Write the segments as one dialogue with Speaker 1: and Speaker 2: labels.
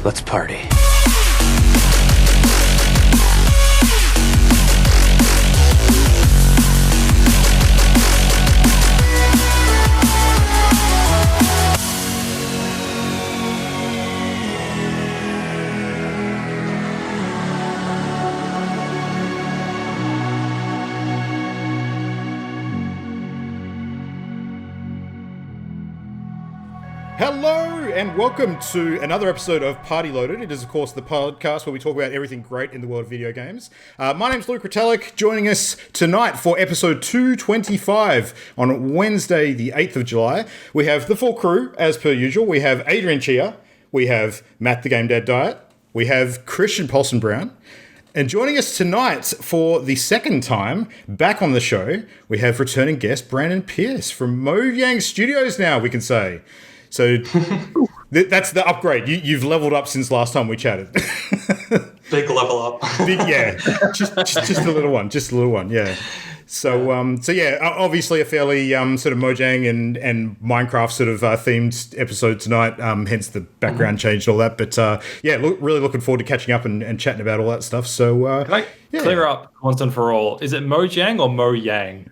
Speaker 1: Let's party.
Speaker 2: Hello and welcome to another episode of Party Loaded. It is, of course, the podcast where we talk about everything great in the world of video games. My name's Luke Retallick, joining us tonight for episode 225 on Wednesday, the 8th of July. We have the full crew, as per usual. We have Adrian Chia, we have Matt the Game Dad Diet, we have Christian Paulson Brown, and joining us tonight for the second time back on the show, we have returning guest Brandon Pearce from Mojang Studios now, we can say. So that's the upgrade. You've leveled up since last time we chatted.
Speaker 3: Big level up.
Speaker 2: Yeah, just a little one. Just a little one, yeah. So yeah, obviously a fairly sort of Mojang and Minecraft sort of themed episode tonight, hence the background change and all that. But yeah, really looking forward to catching up and chatting about all that stuff. So
Speaker 4: Can I clear up once and for all? Is it Mojang or Mojang?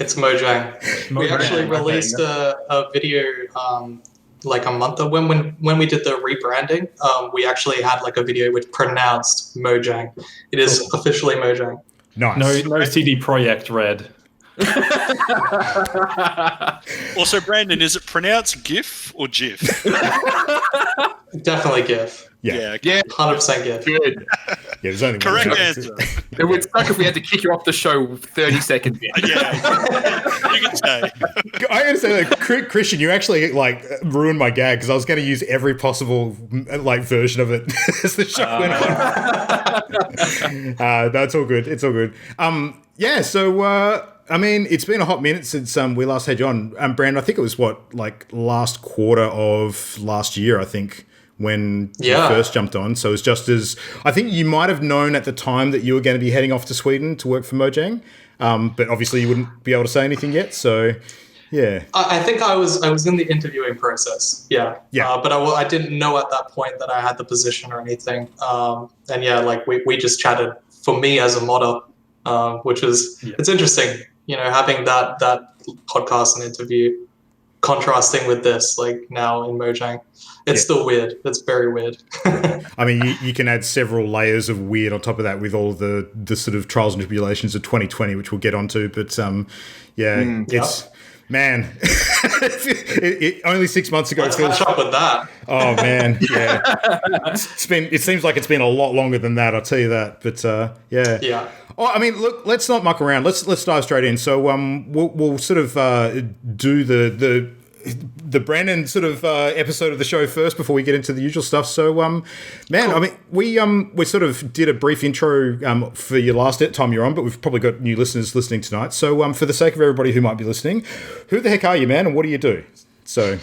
Speaker 3: It's Mojang. We actually released a video like a month ago when we did the rebranding. We actually had like a video which pronounced Mojang. It is officially Mojang.
Speaker 2: Nice.
Speaker 4: No CD Projekt Red.
Speaker 5: Also, Brandon, is it pronounced GIF or GIF?
Speaker 3: Definitely GIF.
Speaker 2: Yeah.
Speaker 3: 100% GIF.
Speaker 6: Good.
Speaker 2: Yeah, there's only
Speaker 5: Correct
Speaker 2: one.
Speaker 5: answer.
Speaker 6: It would suck if we had to kick you off the show 30 seconds in.
Speaker 5: Yeah, you can say.
Speaker 2: I gotta say, like, Christian, you actually like ruined my gag because I was going to use every possible like version of it as the show went on. No, it's all good. It's all good. Yeah. So, I mean, it's been a hot minute since we last had you on, Brand. I think it was like last quarter of last year. I think when you first jumped on. So it's just as I think you might have known at the time that you were going to be heading off to Sweden to work for Mojang. But obviously you wouldn't be able to say anything yet. So, yeah.
Speaker 3: I think I was in the interviewing process. Yeah. But I didn't know at that point that I had the position or anything. And yeah, like we just chatted for me as a modder, which is, it's interesting, you know, having that podcast and interview contrasting with this, like now in Mojang. It's still weird. It's very weird.
Speaker 2: I mean, you can add several layers of weird on top of that with all the sort of trials and tribulations of 2020, which we'll get onto. But it's man, only 6 months ago.
Speaker 3: Let's catch up with that.
Speaker 2: Oh man, yeah. It seems like it's been a lot longer than that. I'll tell you that. But yeah.
Speaker 3: Yeah.
Speaker 2: Oh, I mean, look, let's not muck around. Let's dive straight in. So we'll sort of do the Brandon sort of episode of the show first before we get into the usual stuff. So, man, cool. I mean, we sort of did a brief intro for your last time you're on, but we've probably got new listeners listening tonight. So, for the sake of everybody who might be listening, who the heck are you, man, and what do you do? So,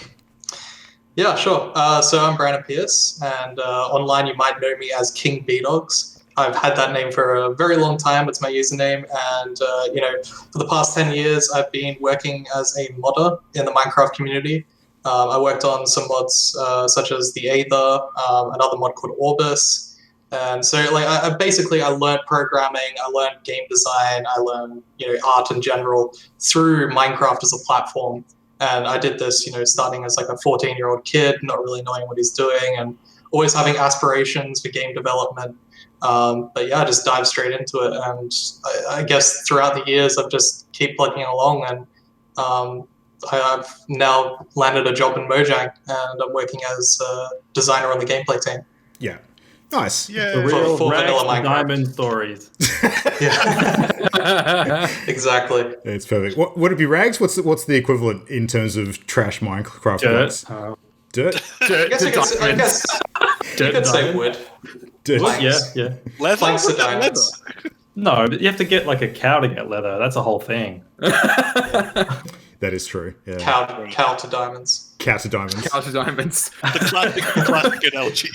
Speaker 3: yeah, sure. So I'm Brandon Pearce, and online you might know me as King B-Dogs. I've had that name for a very long time. It's my username. And, you know, for the past 10 years, I've been working as a modder in the Minecraft community. I worked on some mods such as the Aether, another mod called Orbis. And so, like, I learned programming, I learned game design, I learned, you know, art in general through Minecraft as a platform. And I did this, you know, starting as like a 14-year-old kid, not really knowing what he's doing and always having aspirations for game development. But yeah, I just dive straight into it. And I guess throughout the years, I've just keep plugging along. And I've now landed a job in Mojang, and I'm working as a designer on the gameplay team.
Speaker 2: Yeah. Nice.
Speaker 5: Yeah.
Speaker 4: The real
Speaker 3: for vanilla Minecraft.
Speaker 4: diamond stories.
Speaker 3: Yeah. Exactly.
Speaker 2: Yeah, it's perfect. What would it be, Rags? What's the equivalent in terms of trash Minecraft?
Speaker 4: Dirt.
Speaker 2: Dirt?
Speaker 3: I guess you could say wood.
Speaker 2: Dirt.
Speaker 3: Planks.
Speaker 4: Yeah.
Speaker 5: Leather?
Speaker 3: Planks are diamonds.
Speaker 4: No, but you have to get like a cow to get leather. That's a whole thing.
Speaker 2: That is true. Yeah.
Speaker 3: Cow to diamonds.
Speaker 2: Cow to diamonds.
Speaker 6: Cow to diamonds.
Speaker 5: The classic analogy.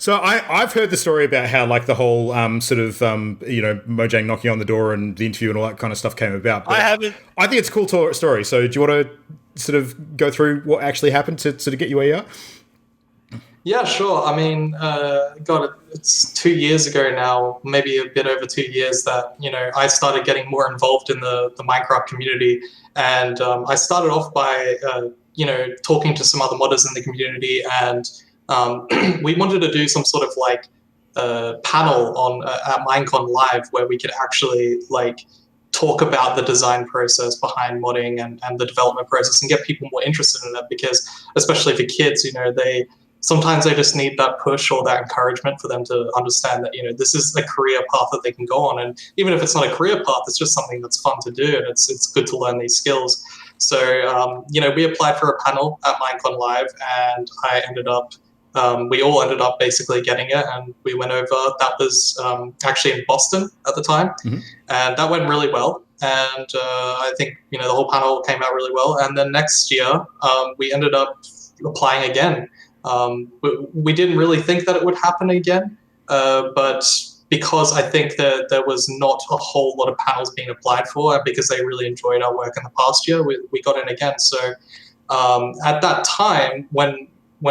Speaker 2: So I've heard the story about how like the whole sort of Mojang knocking on the door and the interview and all that kind of stuff came about. But
Speaker 5: I haven't.
Speaker 2: I think it's a cool story. So do you want to sort of go through what actually happened to sort of get you where you are?
Speaker 3: Yeah, sure. I mean, God, it's 2 years ago now, maybe a bit over 2 years that, I started getting more involved in the Minecraft community. And I started off by, talking to some other modders in the community. And we wanted to do some sort of like panel on at Minecon Live where we could actually like talk about the design process behind modding and the development process and get people more interested in it, because especially for kids, sometimes they just need that push or that encouragement for them to understand that, this is a career path that they can go on. And even if it's not a career path, it's just something that's fun to do. And it's good to learn these skills. So, we applied for a panel at Minecon Live, and we all ended up basically getting it. And we went over, that was actually in Boston at the time.
Speaker 2: Mm-hmm.
Speaker 3: And that went really well. And I think, the whole panel came out really well. And then next year, we ended up applying again. We didn't really think that it would happen again, but because I think that there was not a whole lot of panels being applied for, and because they really enjoyed our work in the past year, we got in again. So at that time, when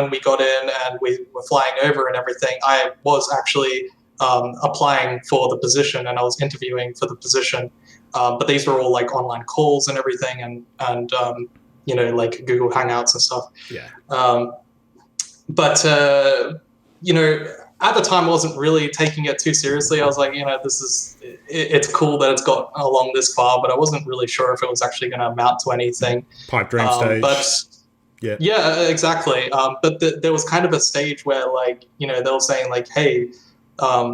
Speaker 3: we got in and we were flying over and everything, I was actually applying for the position, and I was interviewing for the position. But these were all like online calls and everything, and like Google Hangouts and stuff.
Speaker 2: Yeah.
Speaker 3: But at the time, I wasn't really taking it too seriously. I was like, it's cool that it's got along this far, but I wasn't really sure if it was actually going to amount to anything.
Speaker 2: Pipe dream stage.
Speaker 3: But yeah, exactly. But there was kind of a stage where, like, they were saying, like, hey,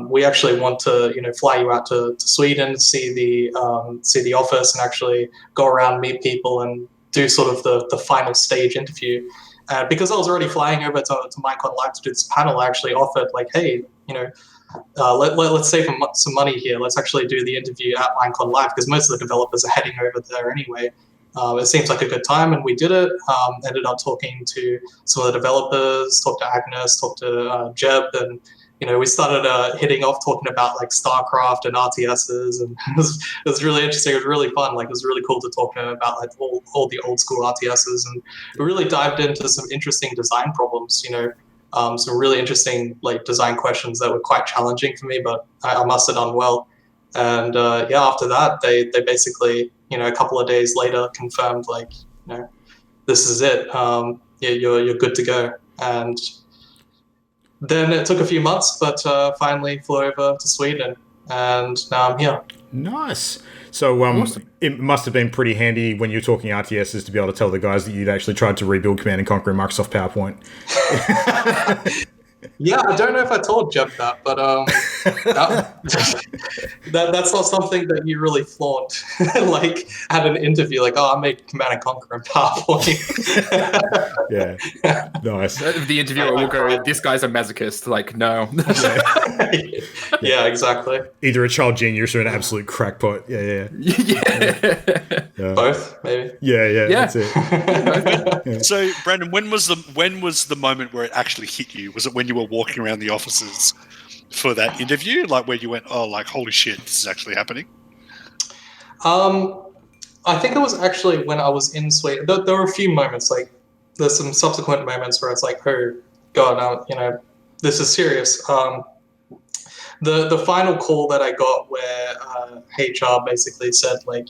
Speaker 3: we actually want to, fly you out to Sweden, see the office, and actually go around, meet people, and do sort of the final stage interview. Because I was already flying over to Minecon Live to do this panel, I actually offered, like, hey, let's save some money here. Let's actually do the interview at Minecon Live, because most of the developers are heading over there anyway. It seems like a good time, and we did it. Ended up talking to some of the developers, talked to Agnes, talked to Jeb, and we started hitting off talking about like StarCraft and RTSs, and it was really interesting. It was really fun. Like, it was really cool to talk to him about like all the old school RTSs, and we really dived into some interesting design problems. Some really interesting like design questions that were quite challenging for me, but I must have done well. And after that, they basically a couple of days later confirmed like this is it. You're good to go. And then it took a few months, but finally flew over to Sweden, and now I'm here.
Speaker 2: Nice. So
Speaker 6: Awesome.
Speaker 2: It must have been pretty handy when you're talking RTSs to be able to tell the guys that you'd actually tried to rebuild Command & Conquer in Microsoft PowerPoint.
Speaker 3: Yeah, I don't know if I told Jeb that, but that's not something that you really flaunt. Like, at an interview, like, I made Command & Conquer in PowerPoint.
Speaker 2: Yeah. Nice.
Speaker 6: The interviewer will go, this guy's a masochist. Like, no.
Speaker 3: Yeah, exactly.
Speaker 2: Either a child genius or an absolute crackpot. Yeah.
Speaker 3: Both, maybe.
Speaker 2: Yeah. That's it. Yeah.
Speaker 5: So, Brandon, when was the moment where it actually hit you? Was it when you were walking around the offices for that interview, like where you went, oh, like, holy shit, this is actually happening?
Speaker 3: I think it was actually when I was in Sweden. There were a few moments, like there's some subsequent moments where it's like, oh God, this is serious. The final call that I got where HR basically said, like,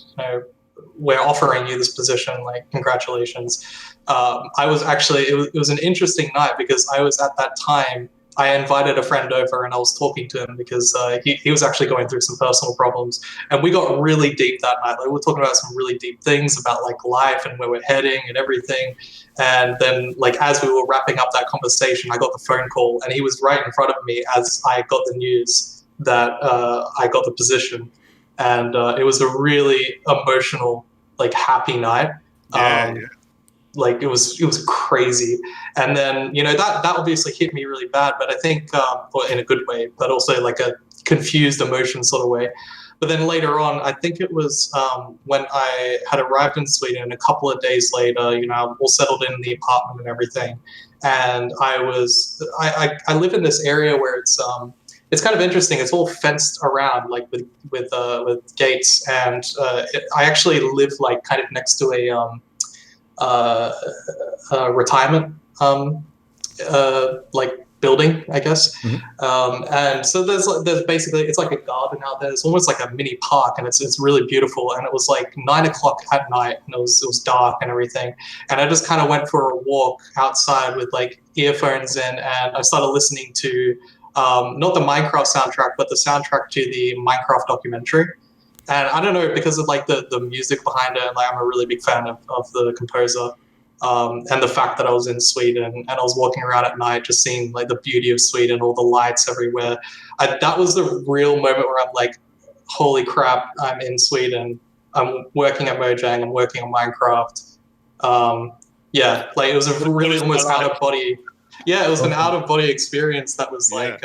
Speaker 3: we're offering you this position, like, congratulations. I was actually, it was an interesting night, because I was at that time, I invited a friend over and I was talking to him because he was actually going through some personal problems, and we got really deep that night. Like, we were talking about some really deep things about like life and where we're heading and everything. And then, like, as we were wrapping up that conversation, I got the phone call, and he was right in front of me as I got the news that I got the position. And it was a really emotional, like, happy night.
Speaker 2: Yeah.
Speaker 3: Like, it was crazy. And then, that obviously hit me really bad, but I think, or in a good way, but also like a confused emotion sort of way. But then later on, I think it was when I had arrived in Sweden, a couple of days later, I'm all settled in the apartment and everything. And I live in this area where it's kind of interesting. It's all fenced around, like with gates. And I actually live like kind of next to retirement like building, I guess. And so there's basically, it's like a garden out there. It's almost like a mini park, and it's really beautiful. And it was like 9 o'clock at night, and it was dark and everything. And I just kind of went for a walk outside with like earphones in, and I started listening to not the Minecraft soundtrack, but the soundtrack to the Minecraft documentary. And I don't know, because of like the music behind it, and like I'm a really big fan of the composer. And the fact that I was in Sweden and I was walking around at night, just seeing like the beauty of Sweden, all the lights everywhere. That was the real moment where I'm like, holy crap, I'm in Sweden. I'm working at Mojang. I'm working on Minecraft. Yeah, like it was a really almost out of body. Yeah, it was an out of body experience that was like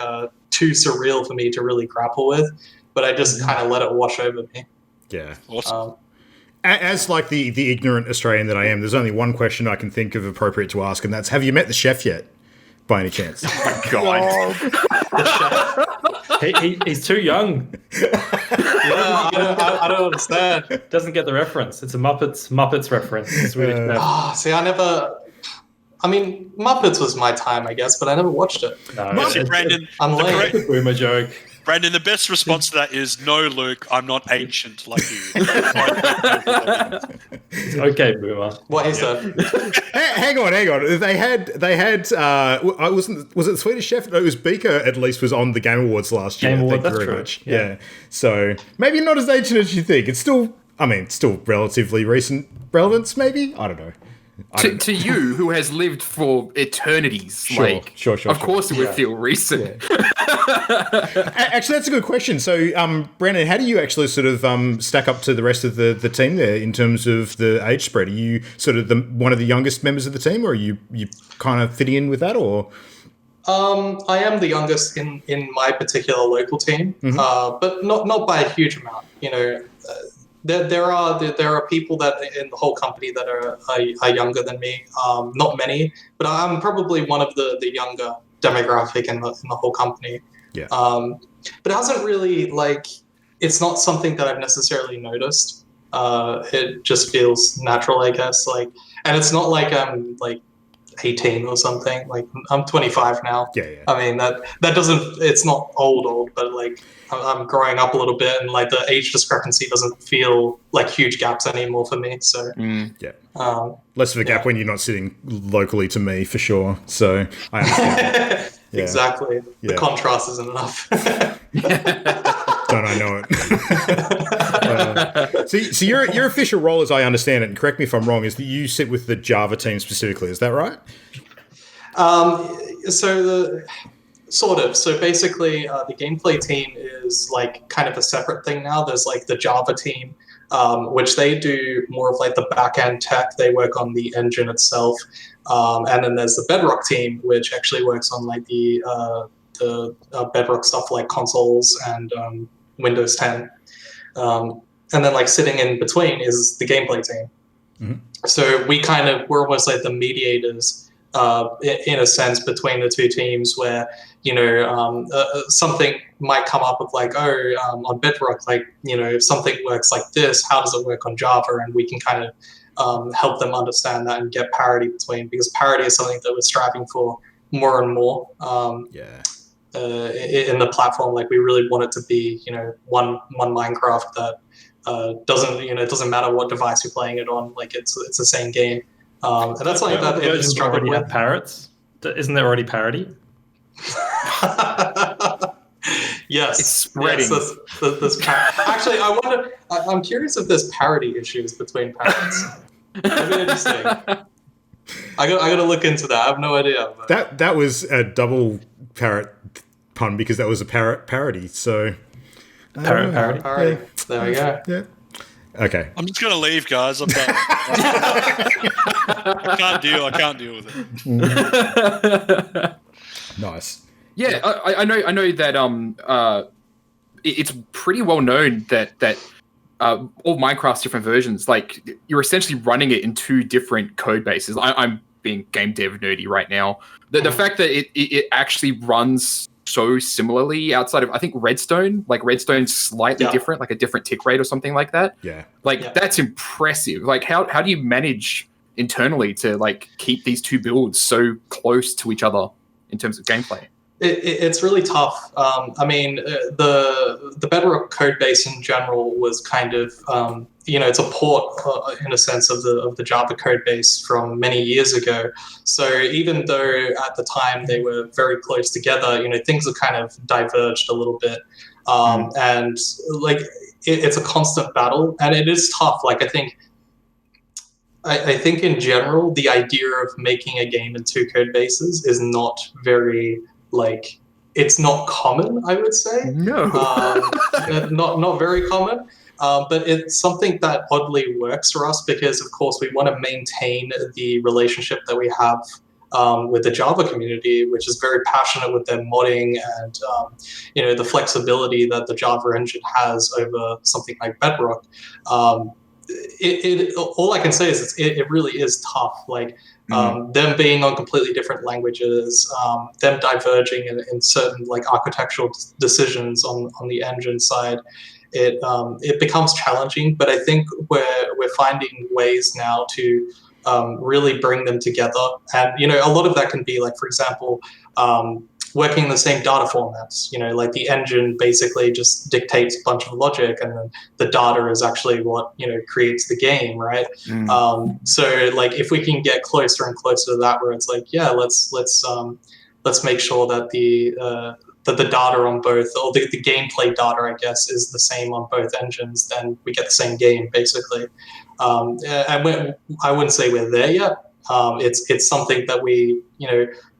Speaker 3: too surreal for me to really grapple with. But I just kind of let it wash over me.
Speaker 2: Yeah.
Speaker 5: Awesome.
Speaker 2: As like the ignorant Australian that I am, there's only one question I can think of appropriate to ask, and that's: have you met the chef yet, by any chance?
Speaker 6: Oh my god!
Speaker 4: He's too young.
Speaker 3: Yeah, I don't understand.
Speaker 4: Doesn't get the reference. It's a Muppets reference. Swedish chef.
Speaker 3: See, I mean, Muppets was my time, I guess, but I never watched it.
Speaker 4: No,
Speaker 5: See, Brandon,
Speaker 3: I'm
Speaker 5: the
Speaker 3: late.
Speaker 5: correct-
Speaker 4: boomer joke.
Speaker 5: Brandon, the best response to that is no, Luke. I'm not ancient like you.
Speaker 4: Okay, boomer.
Speaker 3: What he said.
Speaker 2: Hang on. They had. Was it the Swedish Chef? No, it was Beaker. At least was on the Game Awards last year.
Speaker 4: Game Award,
Speaker 2: Thank you
Speaker 4: that's
Speaker 2: very
Speaker 4: true.
Speaker 2: much.
Speaker 4: Yeah.
Speaker 2: Yeah. So maybe not as ancient as you think. It's still relatively recent relevance. Maybe, I don't know.
Speaker 6: To you, who has lived for eternities,
Speaker 2: Sure.
Speaker 6: of course it would feel recent.
Speaker 2: Actually, that's a good question. So, Brandon, how do you actually sort of stack up to the rest of the team there in terms of the age spread? Are you sort of one of the youngest members of the team, or are you kind of fitting in with that, or?
Speaker 3: I am the youngest in my particular local team, but not by a huge amount. You know, there are people that in the whole company that are younger than me. Not many, but I'm probably one of the younger demographic in the whole company.
Speaker 2: Yeah.
Speaker 3: But it hasn't really it's not something that I've necessarily noticed. It just feels natural, I guess. And it's not like I'm 18 or something. Like I'm 25 now.
Speaker 2: Yeah.
Speaker 3: I mean that doesn't. It's not old, but I'm growing up a little bit, and the age discrepancy doesn't feel like huge gaps anymore for me. So
Speaker 2: yeah, less of a gap when you're not sitting locally to me for sure. So I understand. Yeah.
Speaker 3: Exactly. The contrast isn't enough.
Speaker 2: Don't I know it? So your official role, as I understand it, and correct me if I'm wrong, is that you sit with the Java team specifically. Is that right? So basically, the gameplay team is kind of a separate thing now. There's the Java team, which they do more of the back end tech. They work on the engine itself, and then there's the Bedrock team, which actually works on the Bedrock stuff like consoles and Windows 10. And then sitting in between is the gameplay team. Mm-hmm. So we're almost like the mediators in a sense between the two teams, where something might come up of on Bedrock, if something works like this, how does it work on Java? And we can kind of help them understand that and get parity between, because parity is something that we're striving for more and more. In the platform, we really want it to be one Minecraft that doesn't matter what device you're playing it on, it's the same game. And that's something that it is struggling with.
Speaker 4: Parrots? Isn't there already parity?
Speaker 3: Yes,
Speaker 6: it's spreading.
Speaker 3: Yes, there's actually, I wonder. I'm curious if there's parity issues between parrots. That'd be interesting. I gotta look into that. I have no idea. But.
Speaker 2: That was a double parrot pun, because that was a parrot parody. So
Speaker 4: parody.
Speaker 3: Yeah. There we go.
Speaker 2: Yeah. Okay.
Speaker 5: I'm just gonna leave, guys. I'm done. I can't deal with it.
Speaker 2: Nice.
Speaker 6: Yeah, I know that it's pretty well known that all Minecraft's different versions, you're essentially running it in two different code bases. I'm being game dev nerdy right now. The fact that it actually runs so similarly outside of, I think, Redstone. Redstone's slightly different, a different tick rate or something like that.
Speaker 2: Yeah.
Speaker 6: That's impressive. How do you manage internally to like keep these two builds so close to each other in terms of gameplay?
Speaker 3: It's really tough. I mean, the Bedrock code base in general was kind of, it's a port in a sense of the Java code base from many years ago. So even though at the time they were very close together, things have kind of diverged a little bit. And like it's a constant battle, and it is tough. Like I think in general, the idea of making a game in two code bases is not very it's not common, I would say.
Speaker 6: No.
Speaker 3: Not very common. But it's something that oddly works for us because, of course, we want to maintain the relationship that we have with the Java community, which is very passionate with their modding and the flexibility that the Java engine has over something like Bedrock. All I can say is it really is tough. Them being on completely different languages, them diverging in certain architectural decisions on the engine side, it becomes challenging. But I think we're finding ways now to really bring them together, and a lot of that can be for example, working in the same data formats. The engine basically just dictates a bunch of logic, and then the data is actually what creates the game, right? So if we can get closer and closer to that, where it's let's make sure that the data on both, or the gameplay data, I guess, is the same on both engines, then we get the same game basically. And I wouldn't say we're there yet. It's something that we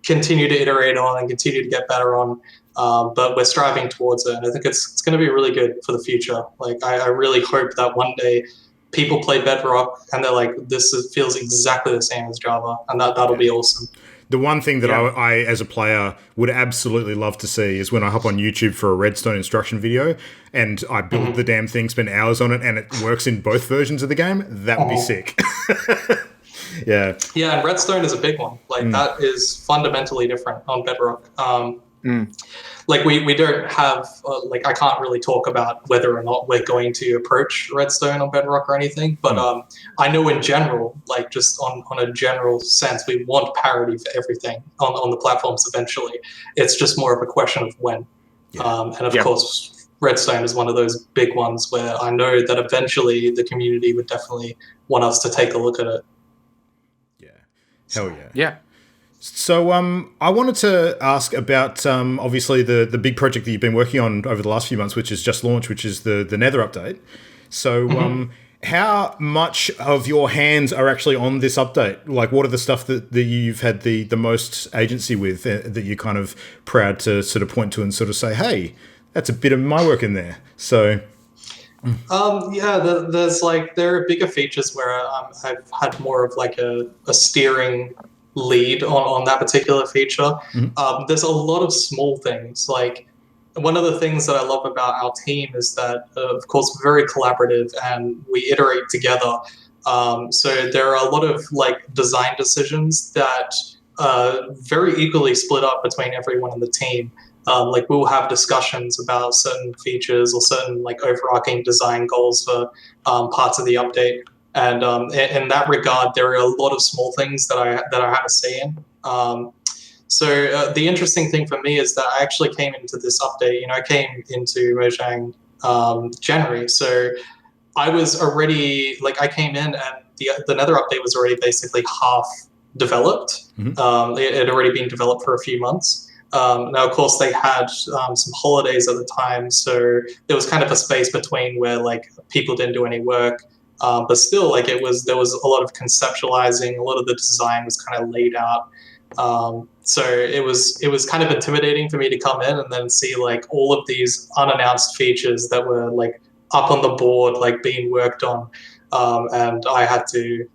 Speaker 3: continue to iterate on and continue to get better on, but we're striving towards it, and I think it's going to be really good for the future. I really hope that one day people play Bedrock and they're like, this feels exactly the same as Java, and that'll be awesome.
Speaker 2: The one thing that I, as a player, would absolutely love to see is when I hop on YouTube for a Redstone instruction video and I build the damn thing, spend hours on it, and it works in both versions of the game. That would be sick. Yeah,
Speaker 3: and Redstone is a big one. That is fundamentally different on Bedrock. We don't have I can't really talk about whether or not we're going to approach Redstone on Bedrock or anything, but I know in general, just on a general sense, we want parity for everything on the platforms eventually. It's just more of a question of when. And of course, Redstone is one of those big ones where I know that eventually the community would definitely want us to take a look at it.
Speaker 2: Hell yeah.
Speaker 6: Yeah.
Speaker 2: So I wanted to ask about obviously the big project that you've been working on over the last few months, which has just launched, which is the Nether update. So how much of your hands are actually on this update? What are the stuff that you've had the most agency with that you're kind of proud to sort of point to and sort of say, hey, that's a bit of my work in there. So...
Speaker 3: there's there are bigger features where I've had more of a steering lead on that particular feature. There's a lot of small things. One of the things that I love about our team is that, of course, we're very collaborative and we iterate together. So there are a lot of design decisions that very equally split up between everyone in the team. We'll have discussions about certain features or certain overarching design goals for parts of the update, and in that regard, there are a lot of small things that I had a say in. So the interesting thing for me is that I actually came into this update. I came into Mojang January, so I was already I came in and the Nether update was already basically half developed. It had already been developed for a few months. Now, of course, they had some holidays at the time, so there was kind of a space between where people didn't do any work, but still, there was a lot of conceptualizing. A lot of the design was kind of laid out, so it was kind of intimidating for me to come in and then see all of these unannounced features that were up on the board, being worked on, and I had to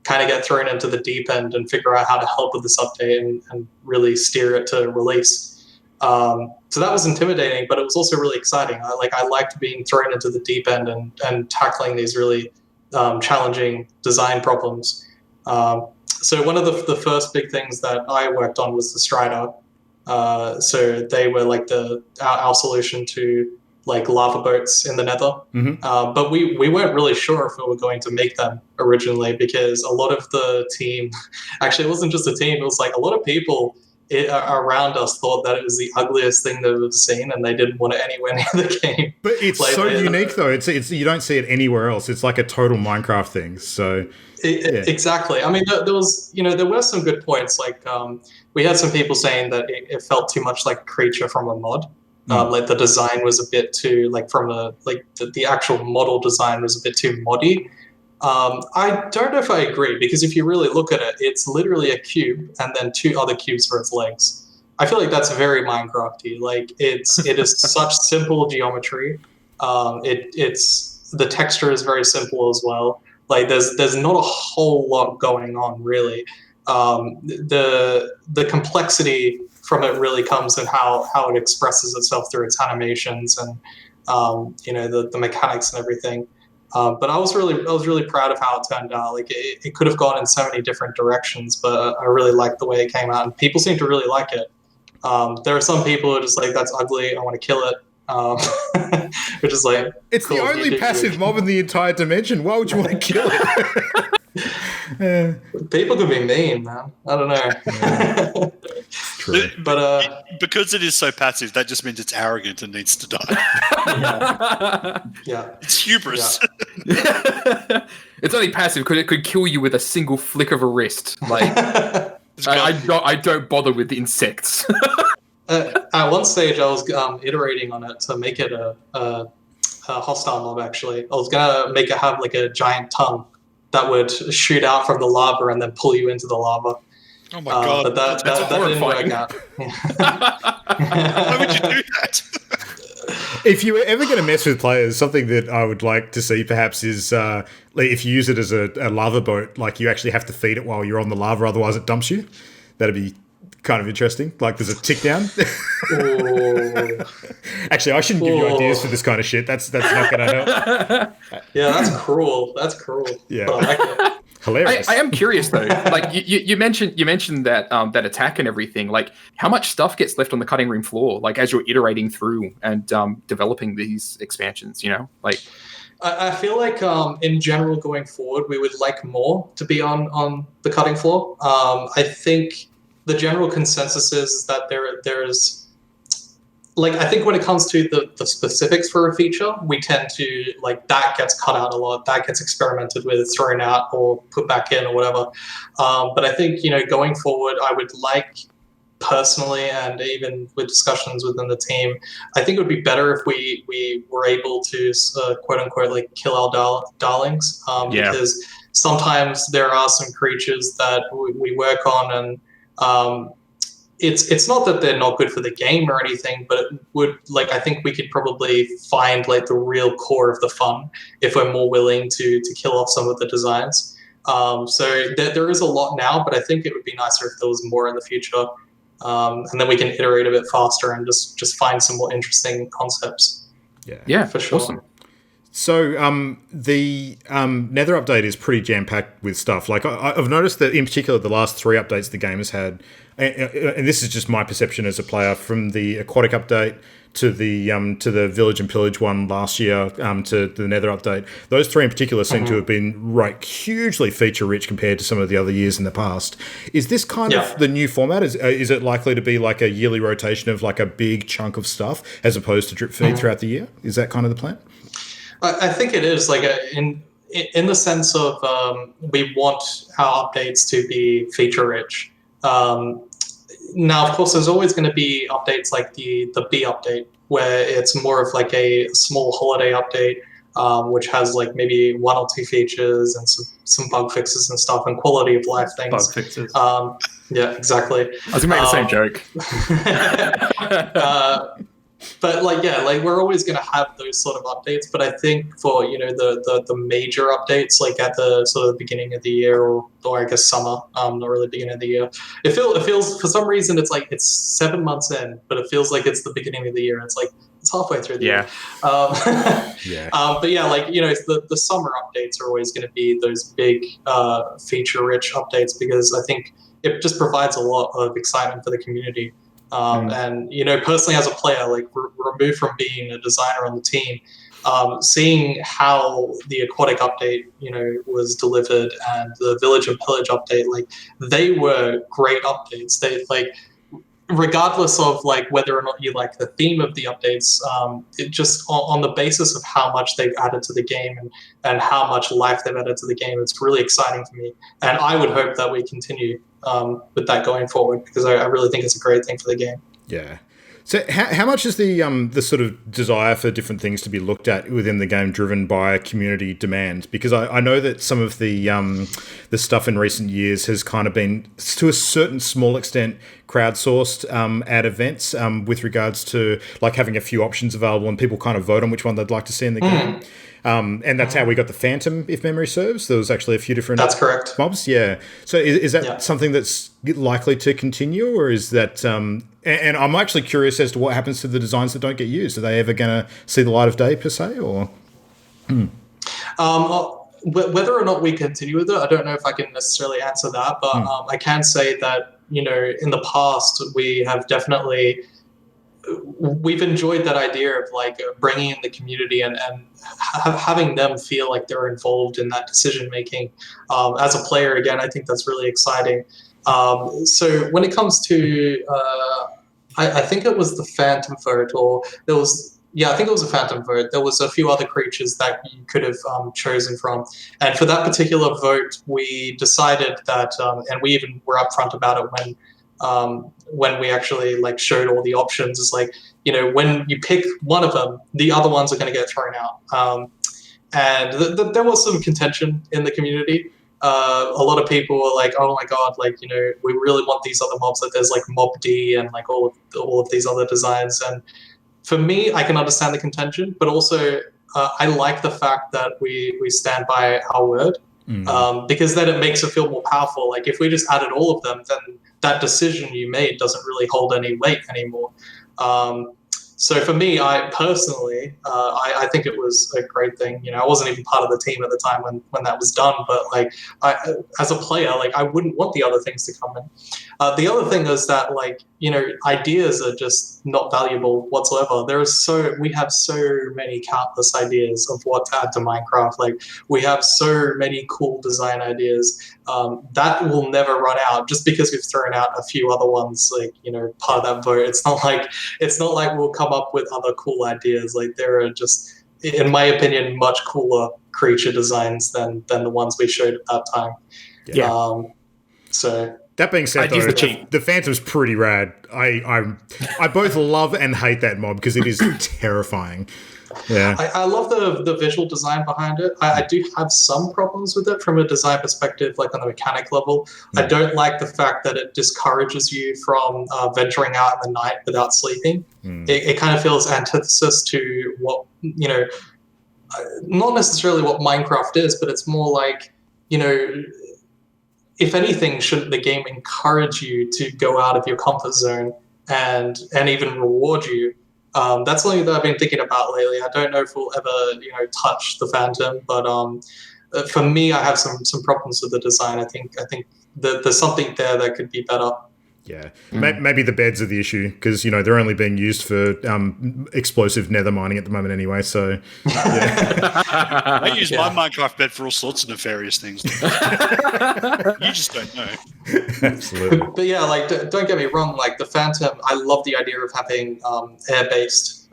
Speaker 3: kind of get thrown into the deep end and figure out how to help with this update and really steer it to release. So that was intimidating, but it was also really exciting. I liked being thrown into the deep end and tackling these really challenging design problems. So one of the first big things that I worked on was the Strider. So they were our solution to like lava boats in the Nether. But we weren't really sure if we were going to make them originally, because a lot of the team, actually it wasn't just a team, it was like a lot of people around us thought that it was the ugliest thing they've ever seen, and they didn't want it anywhere near the game.
Speaker 2: But it's
Speaker 3: Like,
Speaker 2: so unique though. It's you don't see it anywhere else. It's like a total Minecraft thing. So
Speaker 3: exactly. I mean, there was, there were some good points. Like we had some people saying that it felt too much like a creature from a mod. Like the design was a bit too, like the actual model design was a bit too moddy. I don't know if I agree, because if you really look at it, it's literally a cube and then 2 other cubes for its legs. I feel like that's very Minecrafty. Like it is such simple geometry. The texture is very simple as well. Like there's not a whole lot going on really. The complexity from it really comes in how it expresses itself through its animations and the mechanics and everything. But I was really proud of how it turned out. Like it could have gone in so many different directions, but I really liked the way it came out, and people seem to really like it. There are some people who are just like, that's ugly, I want to kill it. Which is like,
Speaker 2: it's cool, the only passive mob in the entire dimension. Why would you want to kill it?
Speaker 3: People can be mean, man. I don't know.
Speaker 2: True.
Speaker 3: But
Speaker 5: because it is so passive, that just means it's arrogant and needs to die.
Speaker 3: Yeah.
Speaker 5: It's hubris.
Speaker 6: Yeah. It's only passive because it could kill you with a single flick of a wrist. Like I don't bother with the insects.
Speaker 3: At one stage, I was iterating on it to make it a hostile mob. Actually, I was gonna make it have like a giant tongue that would shoot out from the lava and then pull you into the lava.
Speaker 5: Oh my god!
Speaker 3: But that didn't work out.
Speaker 5: Why would you do that?
Speaker 2: If you were ever going to mess with players, something that I would like to see perhaps is if you use it as a lava boat, like you actually have to feed it while you're on the lava, otherwise it dumps you. That'd be kind of interesting. Like there's a tick down. Actually, I shouldn't give you ideas for this kind of shit. That's not going to help.
Speaker 3: Yeah, that's cruel.
Speaker 2: Yeah.
Speaker 3: But I like it.
Speaker 2: Hilarious.
Speaker 6: I am curious though. Like you mentioned that that attack and everything. Like how much stuff gets left on the cutting room floor? Like as you're iterating through and developing these expansions, like.
Speaker 3: I feel like in general going forward, we would like more to be on the cutting floor. I think the general consensus is that there's. Like, I think when it comes to the specifics for a feature, we tend to, like, that gets cut out a lot, that gets experimented with, thrown out, or put back in, or whatever. But I think, going forward, I would like, personally, and even with discussions within the team, I think it would be better if we were able to, quote-unquote, like, kill our darlings. Because sometimes there are some creatures that we work on, and it's not that they're not good for the game or anything, but it would, like, I think we could probably find like the real core of the fun if we're more willing to kill off some of the designs. So there is a lot now, but I think it would be nicer if there was more in the future, and then we can iterate a bit faster and just find some more interesting concepts.
Speaker 6: Yeah,
Speaker 3: for sure.
Speaker 6: Awesome.
Speaker 2: So the Nether update is pretty jam-packed with stuff. Like I've noticed that in particular the last 3 updates the game has had, and this is just my perception as a player, from the aquatic update to the village and pillage one last year to the Nether update. Those 3 in particular seem to have been hugely feature-rich compared to some of the other years in the past. Is this kind of the new format? Is it likely to be like a yearly rotation of like a big chunk of stuff as opposed to drip feed throughout the year? Is that kind of the plan?
Speaker 3: I think it is, like, in the sense of we want our updates to be feature rich. Now, of course, there's always going to be updates like the B update, where it's more of like a small holiday update, which has like maybe 1 or 2 features and some bug fixes and stuff and quality of life things.
Speaker 4: Bug fixes.
Speaker 3: Yeah, exactly.
Speaker 6: I was gonna make the same joke.
Speaker 3: But we're always going to have those sort of updates. But I think for the major updates, like at the sort of the beginning of the year, or I guess summer, not really beginning of the year, it feels for some reason it's like it's 7 months in, but it feels like it's the beginning of the year. It's like it's halfway through the year. But the summer updates are always going to be those big feature-rich updates, because I think it just provides a lot of excitement for the community. And personally as a player, like removed from being a designer on the team, seeing how the aquatic update was delivered and the village and pillage update, like they were great updates. They like, regardless of like whether or not you like the theme of the updates, it just on the basis of how much they've added to the game and how much life they've added to the game, it's really exciting for me. And I would hope that we continue with that going forward, because I really think it's a great thing for the game.
Speaker 2: Yeah. So how much is the sort of desire for different things to be looked at within the game driven by community demand? Because I know that some of the stuff in recent years has kind of been, to a certain small extent, crowdsourced at events with regards to like having a few options available and people kind of vote on which one they'd like to see in the game. And that's how we got the Phantom, if memory serves. There was actually a few different
Speaker 3: That's correct.
Speaker 2: mobs. Yeah. So is that something that's likely to continue, or is that... and I'm actually curious as to what happens to the designs that don't get used. Are they ever going to see the light of day, per se, or...?
Speaker 3: Whether or not we continue with it, I don't know if I can necessarily answer that, but I can say that, in the past, we have definitely... We've enjoyed that idea of like bringing in the community and having them feel like they're involved in that decision making. As a player, again, I think that's really exciting. So when it comes to, I think it was the Phantom vote, or there was, I think it was a Phantom vote. There was a few other creatures that you could have chosen from, and for that particular vote, we decided that, and we even were upfront about it when we actually like showed all the options. Is like, when you pick one of them, the other ones are going to get thrown out. And there was some contention in the community. A lot of people were like, "Oh my god, like we really want these other mobs." Like there's like Mob D and like all of these other designs. And for me, I can understand the contention, but also I like the fact that we stand by our word, because then it makes it feel more powerful. Like if we just added all of them, then that decision you made doesn't really hold any weight anymore. So for me, I personally, I think it was a great thing. I wasn't even part of the team at the time when that was done, but like, as a player, like I wouldn't want the other things to come in. The other thing is that like, ideas are just not valuable whatsoever. We have so many countless ideas of what to add to Minecraft. Like we have so many cool design ideas that will never run out just because we've thrown out a few other ones, like, part of that vote. It's not like we'll come up with other cool ideas. Like there are just, in my opinion, much cooler creature designs than the ones we showed at that time.
Speaker 2: Yeah.
Speaker 3: So
Speaker 2: that being said, though, the Phantom's pretty rad. I both love and hate that mob because it is terrifying. Yeah,
Speaker 3: I love the visual design behind it. I do have some problems with it from a design perspective, like on the mechanic level. I don't like the fact that it discourages you from venturing out in the night without sleeping. It kind of feels antithesis to what, not necessarily what Minecraft is, but it's more like, if anything, shouldn't the game encourage you to go out of your comfort zone and even reward you? That's something that I've been thinking about lately. I don't know if we'll ever, touch the Phantom, but for me, I have some problems with the design. I think that there's something there that could be better.
Speaker 2: Yeah, maybe the beds are the issue because they're only being used for explosive nether mining at the moment anyway. So yeah.
Speaker 5: I use my Minecraft bed for all sorts of nefarious things. You just don't know.
Speaker 2: Absolutely.
Speaker 3: But yeah, like don't get me wrong. Like the Phantom, I love the idea of having air-based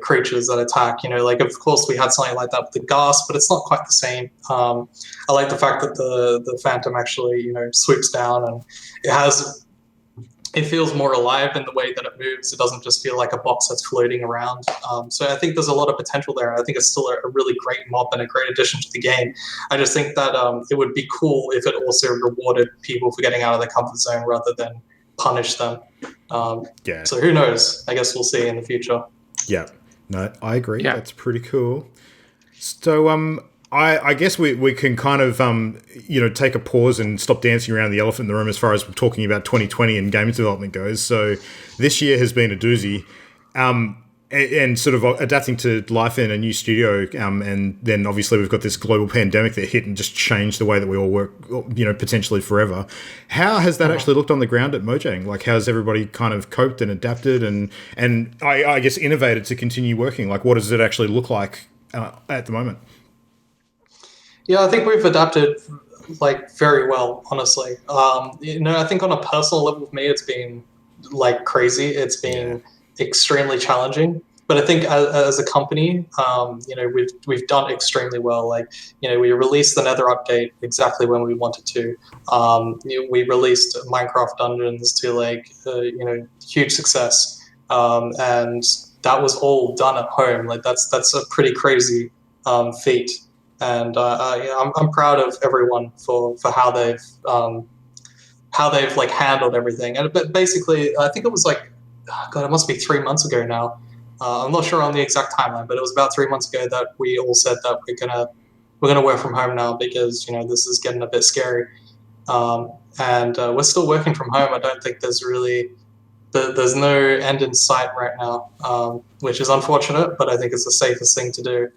Speaker 3: creatures that attack. Like of course we had something like that with the ghast, but it's not quite the same. I like the fact that the Phantom actually swoops down and it feels more alive in the way that it moves. It doesn't just feel like a box that's floating around. So I think there's a lot of potential there. I think it's still a really great mob and a great addition to the game. I just think that it would be cool if it also rewarded people for getting out of their comfort zone rather than punish them. So who knows? I guess we'll see in the future.
Speaker 2: Yeah. No, I agree.
Speaker 6: Yeah.
Speaker 2: That's pretty cool. So I guess we can kind of, take a pause and stop dancing around the elephant in the room as far as talking about 2020 and games development goes. So this year has been a doozy. and sort of adapting to life in a new studio, and then obviously we've got this global pandemic that hit and just changed the way that we all work, potentially forever. How has that actually looked on the ground at Mojang? Like, how's everybody kind of coped and adapted and I guess innovated to continue working? Like, what does it actually look like at the moment?
Speaker 3: Yeah, I think we've adapted like very well, honestly. I think on a personal level with me, it's been like crazy. It's been extremely challenging. But I think as a company, we've done extremely well. Like, we released the Nether update exactly when we wanted to. We released Minecraft Dungeons to huge success, and that was all done at home. Like that's a pretty crazy feat, and I'm proud of everyone for how they've like handled everything. But basically, I think it was like, God, it must be 3 months ago now. I'm not sure on the exact timeline, but it was about 3 months ago that we all said that we're gonna work from home now because this is getting a bit scary. And we're still working from home. I don't think there's no end in sight right now, which is unfortunate, but I think it's the safest thing to do.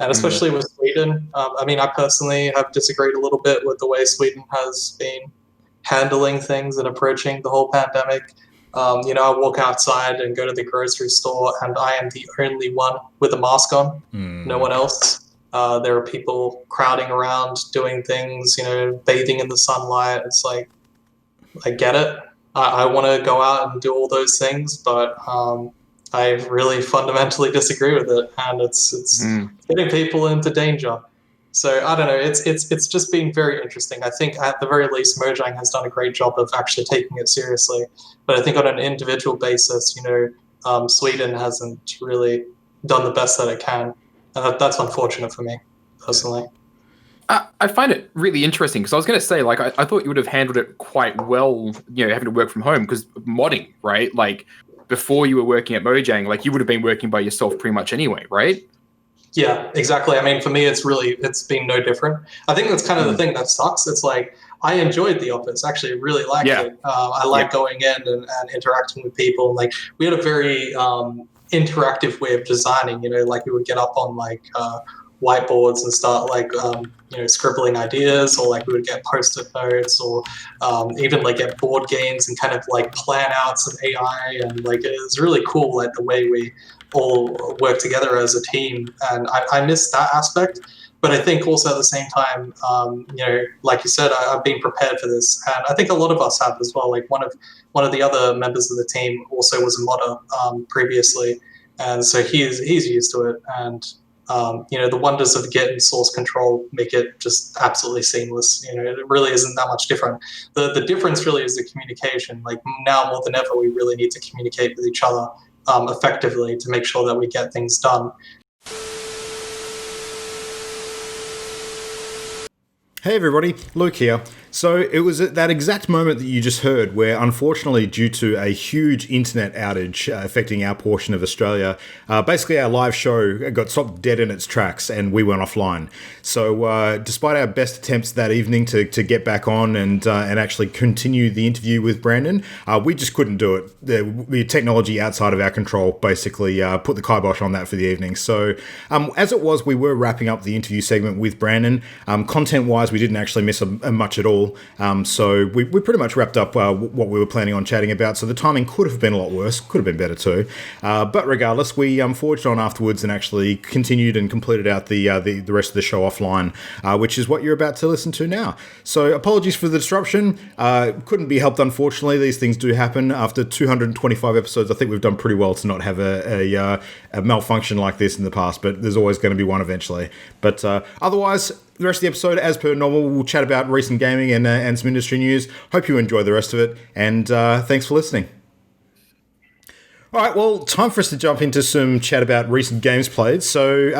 Speaker 3: And especially with Sweden, I personally have disagreed a little bit with the way Sweden has been handling things and approaching the whole pandemic. I walk outside and go to the grocery store, and I am the only one with a mask on. No one else. There are people crowding around, doing things, bathing in the sunlight. It's like, I get it. I want to go out and do all those things, but I really fundamentally disagree with it, and it's getting people into danger. So I don't know. It's just been very interesting. I think at the very least, Mojang has done a great job of actually taking it seriously. But I think on an individual basis, Sweden hasn't really done the best that it can, and that's unfortunate for me personally.
Speaker 6: I find it really interesting because I was going to say, like, I thought you would have handled it quite well, having to work from home because modding, right? Like, before you were working at Mojang, like, you would have been working by yourself pretty much anyway, right?
Speaker 3: Yeah, exactly. For me, it's been no different. I think that's kind of the thing that sucks. It's like, I enjoyed the office. Actually, really liked it. I like going in and interacting with people. Like, we had a very interactive way of designing. Like, we would get up on whiteboards and start scribbling ideas, or like we would get post-it notes, or even like get board games and kind of like plan out some AI, and like it was really cool, like the way we all work together as a team. And I miss that aspect. But I think also at the same time, like you said, I've been prepared for this, and I think a lot of us have as well. Like one of the other members of the team also was a modder previously, and so he's used to it. And the wonders of Git and source control make it just absolutely seamless. It really isn't that much different. The difference really is the communication. Like now more than ever, we really need to communicate with each other effectively to make sure that we get things done.
Speaker 2: Hey everybody, Luke here. So it was at that exact moment that you just heard where, unfortunately, due to a huge internet outage affecting our portion of Australia, basically our live show got stopped dead in its tracks and we went offline. So despite our best attempts that evening to get back on and actually continue the interview with Brandon, we just couldn't do it. The technology outside of our control basically put the kibosh on that for the evening. So as it was, we were wrapping up the interview segment with Brandon. Content-wise, we didn't actually miss much at all. So we pretty much wrapped up what we were planning on chatting about. So the timing could have been a lot worse, could have been better too. But regardless, we forged on afterwards and actually continued and completed out the rest of the show offline, which is what you're about to listen to now. So apologies for the disruption. Couldn't be helped, unfortunately. These things do happen. After 225 episodes, I think we've done pretty well to not have a malfunction like this in the past, but there's always going to be one eventually. But otherwise, the rest of the episode, as per normal, we'll chat about recent gaming and some industry news. Hope you enjoy the rest of it, and thanks for listening. All right, well, time for us to jump into some chat about recent games played. So,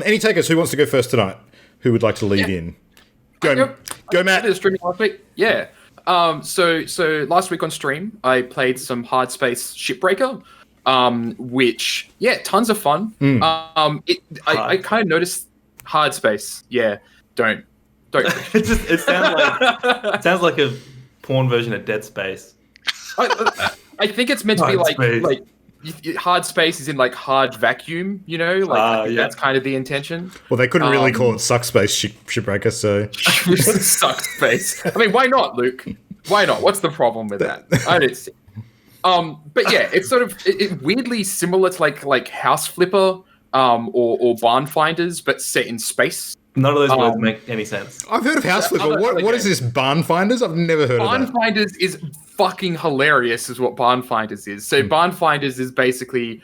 Speaker 2: any takers? Who wants to go first tonight? Who would like to lead in? Go, Matt.
Speaker 6: I did streaming last week. Yeah. So last week on stream, I played some Hardpace Shipbreaker, which tons of fun. I kind of noticed Hardpace. Yeah. Don't.
Speaker 4: it sounds like a porn version of Dead Space.
Speaker 6: I think it's meant to be like hard space is in like hard vacuum, you know, like I think that's kind of the intention.
Speaker 2: Well, they couldn't really call it suck space Shipbreaker, so
Speaker 6: suck space. I mean, why not, Luke? Why not? What's the problem with that? I don't see. But yeah, it's sort of it weirdly similar to like House Flipper, or Barn Finders, but set in space.
Speaker 4: None of those words make any sense.
Speaker 2: I've heard of House Flipper. What is this, Barn Finders? I've never heard of that.
Speaker 6: Barn Finders is fucking hilarious, is what Barn Finders is. So Barn Finders is basically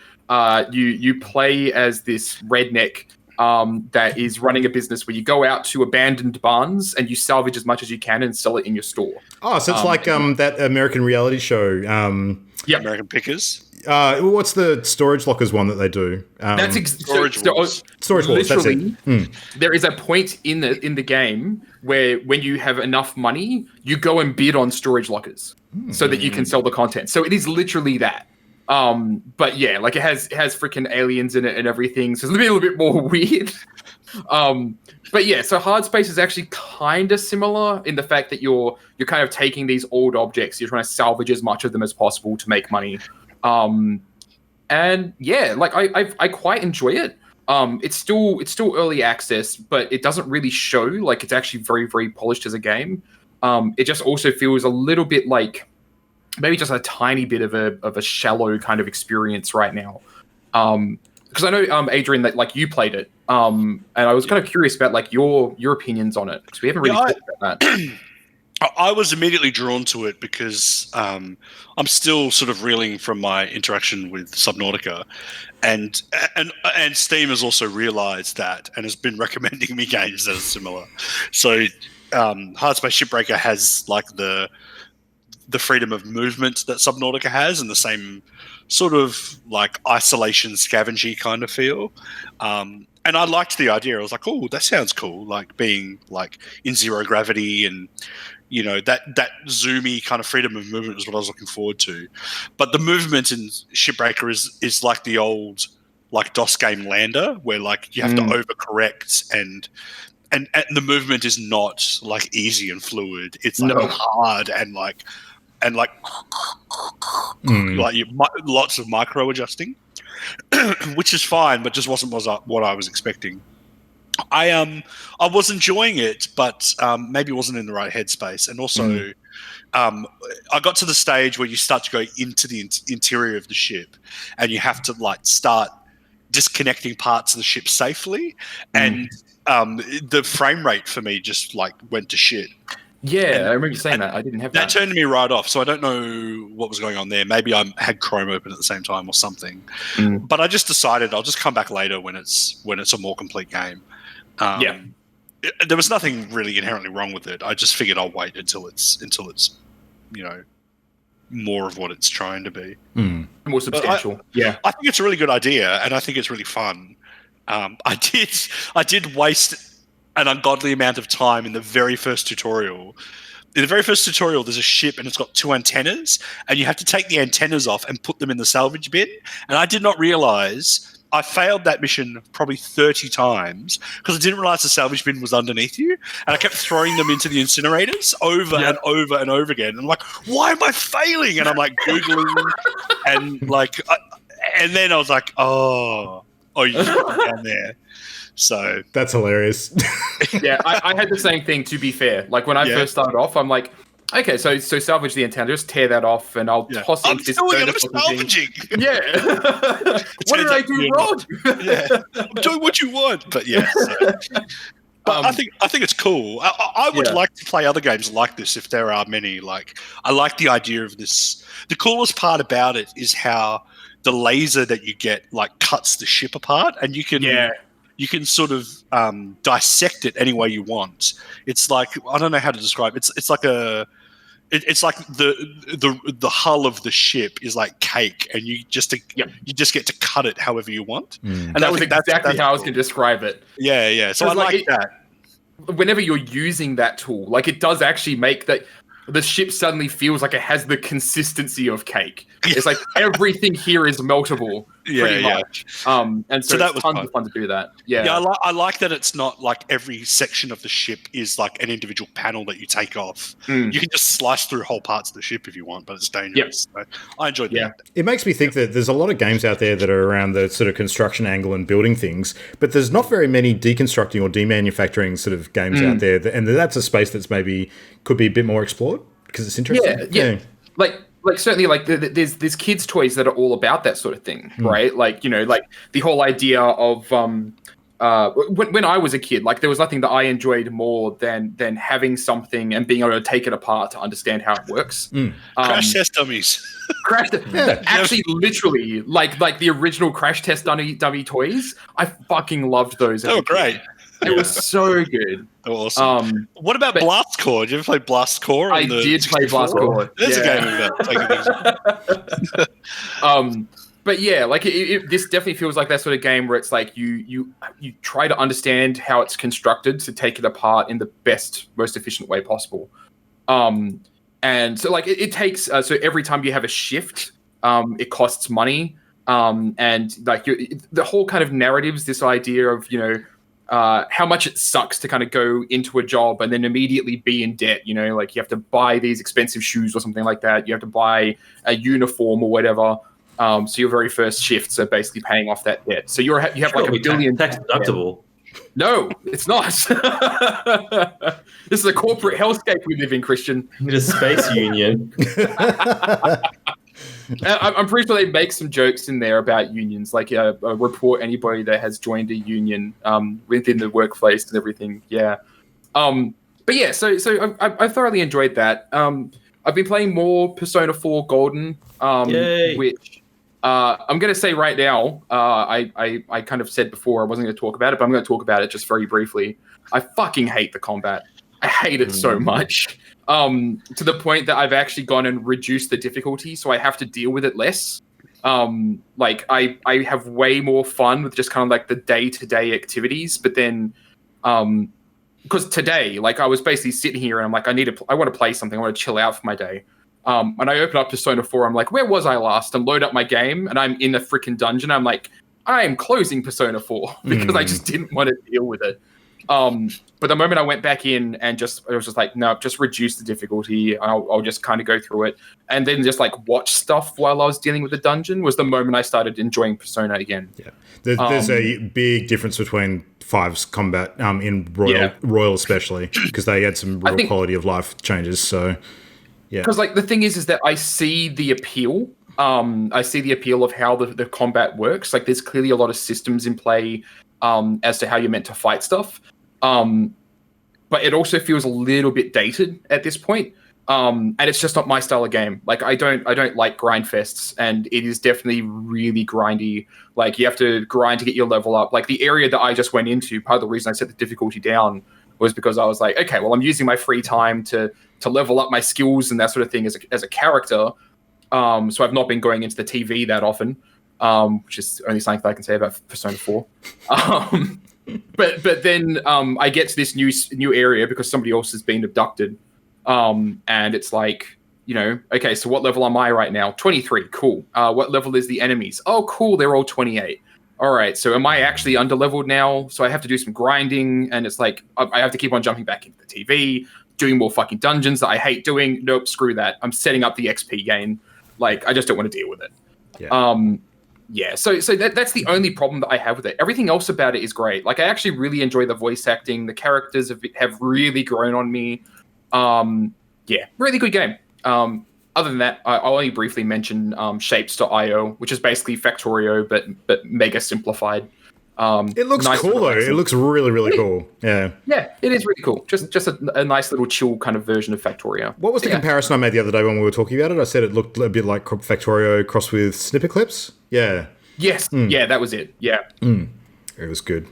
Speaker 6: you play as this redneck that is running a business where you go out to abandoned barns and you salvage as much as you can and sell it in your store.
Speaker 2: Oh, so it's like that American reality show.
Speaker 5: American Pickers.
Speaker 2: What's the Storage Lockers one that they do?
Speaker 6: That's
Speaker 5: Storage Wars.
Speaker 2: Storage Wars.
Speaker 6: Literally,
Speaker 2: that's it.
Speaker 6: There is a point in the game where when you have enough money, you go and bid on storage lockers so that you can sell the content. So it is literally that. But yeah, like it has freaking aliens in it and everything, so it's a little bit more weird. But yeah, so hard space is actually kind of similar in the fact that you're kind of taking these old objects, you're trying to salvage as much of them as possible to make money. And yeah, like I quite enjoy it. It's still early access, but it doesn't really show like it's actually very, very polished as a game. It just also feels a little bit like maybe just a tiny bit of a shallow kind of experience right now. Because I know, Adrian, that like you played it, and I was kind of curious about like your opinions on it because we haven't really talked about that.
Speaker 5: I was immediately drawn to it because I'm still sort of reeling from my interaction with Subnautica, and Steam has also realised that and has been recommending me games that are similar. So Hardspace Shipbreaker has like the freedom of movement that Subnautica has, and the same sort of like isolation scavenging kind of feel. And I liked the idea. I was like, oh, that sounds cool. Like being like in zero gravity and, you know, that zoomy kind of freedom of movement is what I was looking forward to. But the movement in Shipbreaker is like the old like DOS game Lander, where like you have to overcorrect and the movement is not like easy and fluid. It's like hard and like lots of micro adjusting, which is fine, but just wasn't what I was expecting. I was enjoying it, but maybe wasn't in the right headspace. And also, I got to the stage where you start to go into the interior of the ship, and you have to like start disconnecting parts of the ship safely, and the frame rate for me just like went to shit.
Speaker 6: Yeah, I remember you saying that. I didn't have that.
Speaker 5: That turned me right off, so I don't know what was going on there. Maybe I had Chrome open at the same time or something. But I just decided I'll just come back later when it's a more complete game. There was nothing really inherently wrong with it. I just figured I'll wait until it's you know, more of what it's trying to be.
Speaker 6: More substantial.
Speaker 5: I think it's a really good idea, and I think it's really fun. I did waste an ungodly amount of time in the very first tutorial. In the very first tutorial, there's a ship and it's got 2 antennas, and you have to take the antennas off and put them in the salvage bin. And I did not realize I failed that mission probably 30 times because I didn't realize the salvage bin was underneath you, and I kept throwing them into the incinerators over and over and over again. And I'm like, why am I failing? And I'm like Googling and like, and then I was like, oh, you just put it down there. So
Speaker 2: that's hilarious.
Speaker 6: Yeah, I had the same thing, to be fair. Like when I first started off, I'm like, okay, so salvage the antenna, just tear that off and I'll toss it into this
Speaker 5: salvaging.
Speaker 6: Yeah. What did I do wrong?
Speaker 5: I'm doing what you want. But yeah. So. But I think it's cool. I would like to play other games like this if there are many. Like I like the idea of this. The coolest part about it is how the laser that you get like cuts the ship apart, and you can sort of dissect it any way you want. It's like, I don't know how to describe it. It's like it's like the hull of the ship is like cake, and you just get to cut it however you want.
Speaker 6: And that was exactly how I was going to describe it.
Speaker 5: Yeah. So I like that.
Speaker 6: Whenever you're using that tool, like it does actually make that the ship suddenly feels like it has the consistency of cake. It's like everything here is meltable. pretty
Speaker 5: yeah.
Speaker 6: much. And so
Speaker 5: that
Speaker 6: it's
Speaker 5: was
Speaker 6: tons
Speaker 5: fun.
Speaker 6: of fun to do that. Yeah.
Speaker 5: Yeah, I like that it's not like every section of the ship is like an individual panel that you take off. You can just slice through whole parts of the ship if you want, but it's dangerous. So I enjoyed that.
Speaker 2: It makes me think that there's a lot of games out there that are around the sort of construction angle and building things, but there's not very many deconstructing or demanufacturing sort of games out there, and that's a space that's maybe could be a bit more explored because it's interesting.
Speaker 6: Yeah. Like certainly, like there's kids' toys that are all about that sort of thing, right? Like, you know, like the whole idea of when I was a kid, like there was nothing that I enjoyed more than having something and being able to take it apart to understand how it works.
Speaker 5: Crash test dummies.
Speaker 6: Actually, literally, like the original Crash Test dummy toys. I fucking loved those.
Speaker 5: They were great.
Speaker 6: It was so good.
Speaker 5: They were awesome. What about Blast Core? Did you ever play Blast Core?
Speaker 6: I did play Blast Core.
Speaker 5: There's a game about taking things.
Speaker 6: But yeah, like this definitely feels like that sort of game where it's like you try to understand how it's constructed to take it apart in the best, most efficient way possible. And so like it takes so every time you have a shift, it costs money. And like the whole kind of narratives, this idea of, you know, how much it sucks to kind of go into a job and then immediately be in debt, you know, like you have to buy these expensive shoes or something like that. You have to buy a uniform or whatever. So your very first shifts are basically paying off that debt. So you have like a billion
Speaker 4: tax deductible.
Speaker 6: No, it's not. This is a corporate hellscape we live in, Christian.
Speaker 4: You need a space union.
Speaker 6: I'm pretty sure they make some jokes in there about unions, like report anybody that has joined a union within the workplace and everything. Yeah. But yeah, so I thoroughly enjoyed that. I've been playing more Persona 4 Golden, which I'm going to say right now, I kind of said before I wasn't going to talk about it, but I'm going to talk about it just very briefly. I fucking hate the combat. I hate it so much. To the point that I've actually gone and reduced the difficulty, so I have to deal with it less. Like I have way more fun with just kind of like the day-to-day activities, but then because today, like I was basically sitting here and I'm like, I want to play something, I want to chill out for my day. And I open up Persona 4, I'm like, where was I last? And load up my game, and I'm in the freaking dungeon. I'm like, I am closing Persona 4 because I just didn't want to deal with it. But the moment I went back in and I was just like, no, just reduce the difficulty. I'll just kind of go through it. And then just like watch stuff while I was dealing with the dungeon was the moment I started enjoying Persona again.
Speaker 2: Yeah. There's a big difference between 5's combat in Royal especially, because they had some real quality of life changes. So, yeah.
Speaker 6: Because like the thing is that I see the appeal. I see the appeal of how the combat works. Like there's clearly a lot of systems in play as to how you're meant to fight stuff. But it also feels a little bit dated at this point. And it's just not my style of game. Like I don't like grind fests, and it is definitely really grindy. Like you have to grind to get your level up. Like the area that I just went into, part of the reason I set the difficulty down was because I was like, okay, well, I'm using my free time to level up my skills and that sort of thing as a character. So I've not been going into the TV that often, which is only something that I can say about Persona 4. But then I get to this new area because somebody else has been abducted. And it's like, you know, okay, so what level am I right now? 23, cool. What level is the enemies? Oh, cool, they're all 28. All right, so am I actually underleveled now? So I have to do some grinding, and it's like, I have to keep on jumping back into the TV, doing more fucking dungeons that I hate doing. Nope, screw that. I'm setting up the XP gain. Like, I just don't want to deal with it.
Speaker 2: Yeah.
Speaker 6: So that's the only problem that I have with it. Everything else about it is great. Like, I actually really enjoy the voice acting. The characters have really grown on me. Yeah, really good game. Other than that, I'll only briefly mention Shapes.io, which is basically Factorio, but mega simplified.
Speaker 2: It looks nice cool, though. It looks really, really cool. Yeah.
Speaker 6: Yeah, it is really cool. Just a nice little chill kind of version of Factorio.
Speaker 2: What was the comparison I made the other day when we were talking about it? I said it looked a bit like Factorio crossed with Snipper Clips. Yeah.
Speaker 6: Yes. Yeah, that was it. Yeah.
Speaker 2: It was good.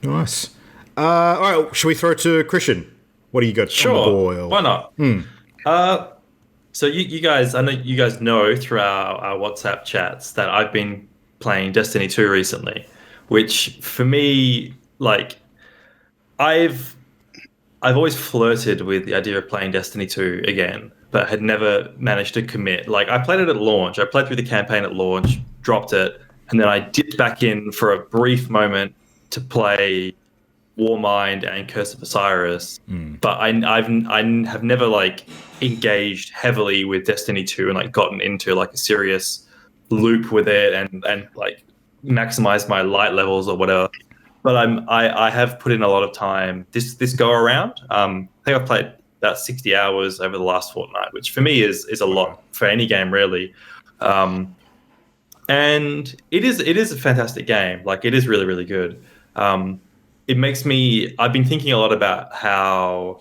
Speaker 2: Nice. All right, should we throw it to Christian? What do you got on the boil?
Speaker 4: Why not? So you guys, I know you guys know through our WhatsApp chats that I've been playing Destiny 2 recently, which for me, like, I've always flirted with the idea of playing Destiny 2 again, but had never managed to commit. Like, I played it at launch. I played through the campaign at launch, dropped it, and then I dipped back in for a brief moment to play Warmind and Curse of Osiris, but I have never like engaged heavily with Destiny 2 and like gotten into like a serious loop with it and like maximized my light levels or whatever. But I have put in a lot of time this go around. I think I've played about 60 hours over the last fortnight, which for me is a lot for any game really. And it is a fantastic game. Like it is really, really good. It makes me. I've been thinking a lot about how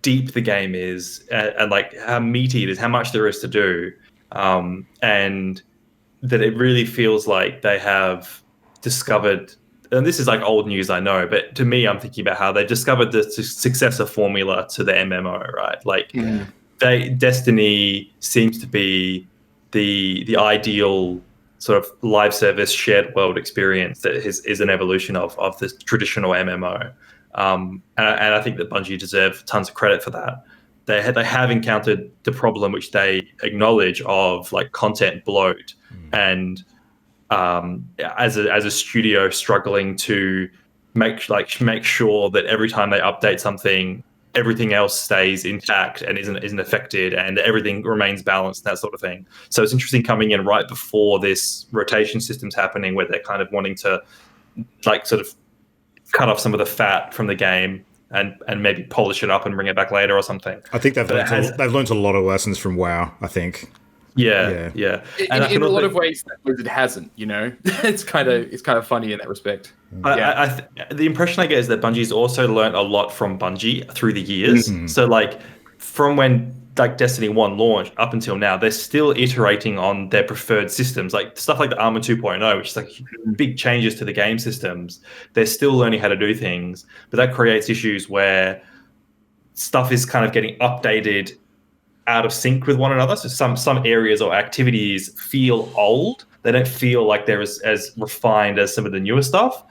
Speaker 4: deep the game is and like how meaty it is, how much there is to do, and that it really feels like they have discovered. And this is like old news, I know, but to me, I'm thinking about how they discovered the successor formula to the MMO, right? Like, Destiny seems to be the ideal sort of live service shared world experience that is an evolution of the traditional MMO. And I think that Bungie deserve tons of credit for that. They have encountered the problem which they acknowledge of like content bloat and as a studio struggling to make sure that every time they update something, everything else stays intact and isn't affected, and everything remains balanced, that sort of thing. So it's interesting coming in right before this rotation system's happening, where they're kind of wanting to like sort of cut off some of the fat from the game and maybe polish it up and bring it back later or something.
Speaker 2: I think they've learned a lot of lessons from WoW, I think.
Speaker 4: Yeah. And
Speaker 6: in a lot of ways, it hasn't. You know, it's kind of funny in that respect.
Speaker 4: The impression I get is that Bungie's also learned a lot from Bungie through the years. So like from when like Destiny 1 launched up until now, they're still iterating on their preferred systems, like stuff like the Armor 2.0, which is like big changes to the game systems. They're still learning how to do things, but that creates issues where stuff is kind of getting updated out of sync with one another. So some areas or activities feel old. They don't feel like they're as refined as some of the newer stuff,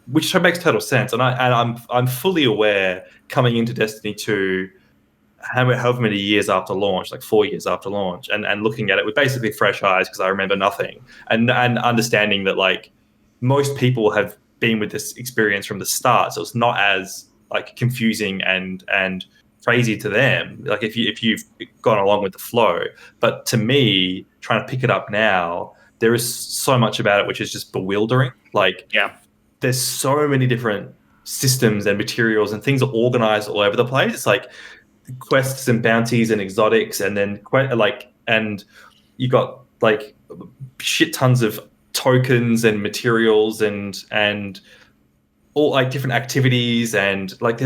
Speaker 4: which makes total sense. And I'm fully aware coming into Destiny 2, however many years after launch, like 4 years after launch, and looking at it with basically fresh eyes because I remember nothing, and understanding that like most people have been with this experience from the start, so it's not as like confusing and crazy to them, like if you've gone along with the flow. But to me, trying to pick it up now, there is so much about it which is just bewildering. Like, there's so many different systems and materials, and things are organized all over the place. It's like quests and bounties and exotics, and then and you got like shit tons of tokens and materials and all like different activities, and like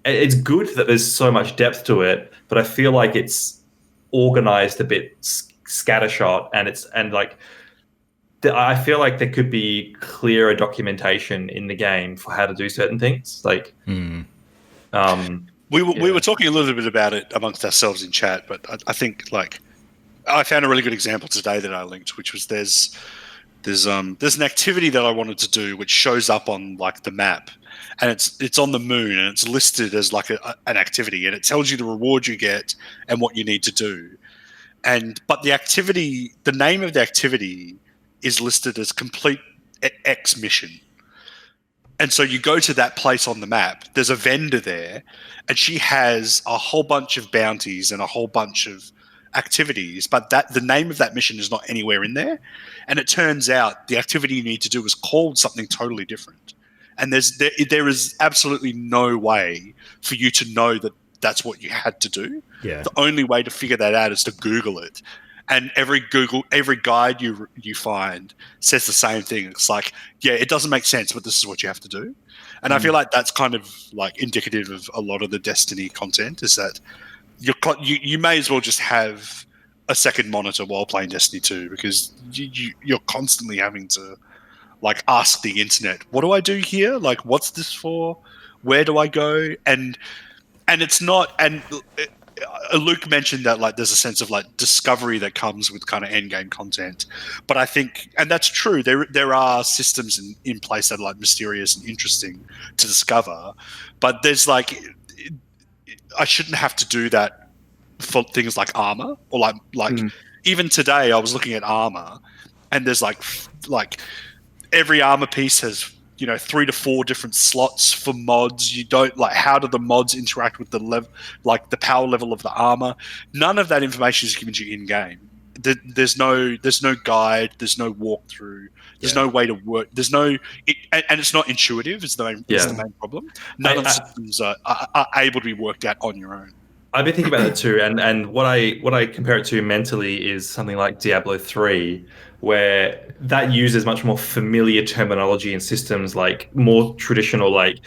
Speaker 4: it's good that there's so much depth to it, but I feel like it's organized a bit scattershot, I feel like there could be clearer documentation in the game for how to do certain things. Like,
Speaker 5: we were talking a little bit about it amongst ourselves in chat, but I think like I found a really good example today that I linked, which was there's an activity that I wanted to do which shows up on like the map, and it's on the moon, and it's listed as like an activity, and it tells you the reward you get and what you need to do. But the name of the activity is listed as complete X mission. And so you go to that place on the map, there's a vendor there, and she has a whole bunch of bounties and a whole bunch of activities, but the name of that mission is not anywhere in there. And it turns out the activity you need to do is called something totally different. And there is absolutely no way for you to know that that's what you had to do.
Speaker 2: Yeah.
Speaker 5: The only way to figure that out is to Google it. And every guide you find says the same thing. It's like, yeah, it doesn't make sense, but this is what you have to do. And I feel like that's kind of like indicative of a lot of the Destiny content, is that you may as well just have a second monitor while playing Destiny 2, because you're constantly having to like ask the internet, what do I do here? Like, what's this for? Where do I go? And it's not, and Luke mentioned that like there's a sense of like discovery that comes with kind of end game content, but I think, and that's true, there are systems in place that are like mysterious and interesting to discover, but there's like, I shouldn't have to do that for things like armor or like even today, I was looking at armor, and there's like every armor piece has 3 to 4 different slots for mods. You don't like how do the mods interact with the the power level of the armor. None of that information is given to you in game. There's no guide. There's no walkthrough. There's no way to work. There's no and it's not intuitive. Is the main problem. None of the systems are able to be worked out on your own.
Speaker 4: I've been thinking about it too, and what I compare it to mentally is something like Diablo 3, where that uses much more familiar terminology and systems, like more traditional. Like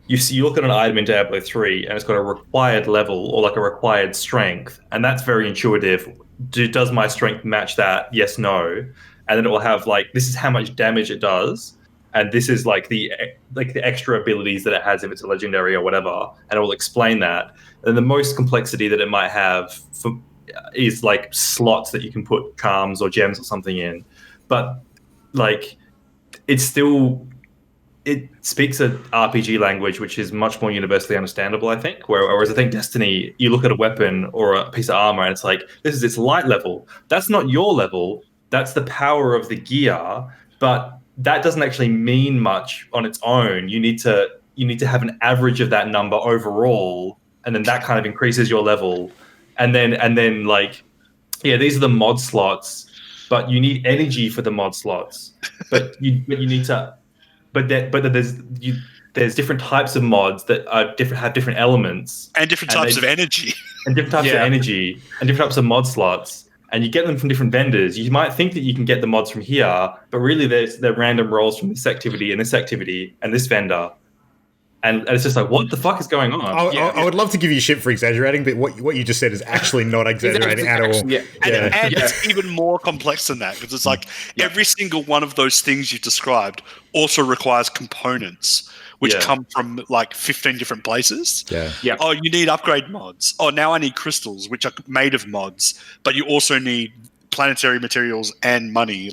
Speaker 4: you look at an item in Diablo 3, and it's got a required level or like a required strength, and that's very intuitive. Does my strength match that? Yes, no, and then it will have like this is how much damage it does. And this is like the extra abilities that it has if it's a legendary or whatever, and it will explain that. And the most complexity that it might have is like slots that you can put charms or gems or something in. But like it speaks an RPG language which is much more universally understandable, I think. Whereas I think Destiny, you look at a weapon or a piece of armor and it's like, this is its light level. That's not your level. That's the power of the gear. But that doesn't actually mean much on its own. You need to have an average of that number overall, and then that kind of increases your level. And then like, yeah, these are the mod slots, but you need energy for the mod slots. But you need to, there's different types of mods that are have different elements
Speaker 5: and different types of energy
Speaker 4: and different types of energy and different types of mod slots. And you get them from different vendors. You might think that you can get the mods from here, but really they're random rolls from this activity and this vendor. And it's just like, what the fuck is going on?
Speaker 2: I would love to give you shit for exaggerating, but what you just said is actually not exaggerating at all.
Speaker 5: And it's even more complex than that, because it's like every single one of those things you've described also requires components, which come from like 15 different places.
Speaker 6: Yeah.
Speaker 5: Oh, you need upgrade mods. Oh, now I need crystals, which are made of mods, but you also need planetary materials and money.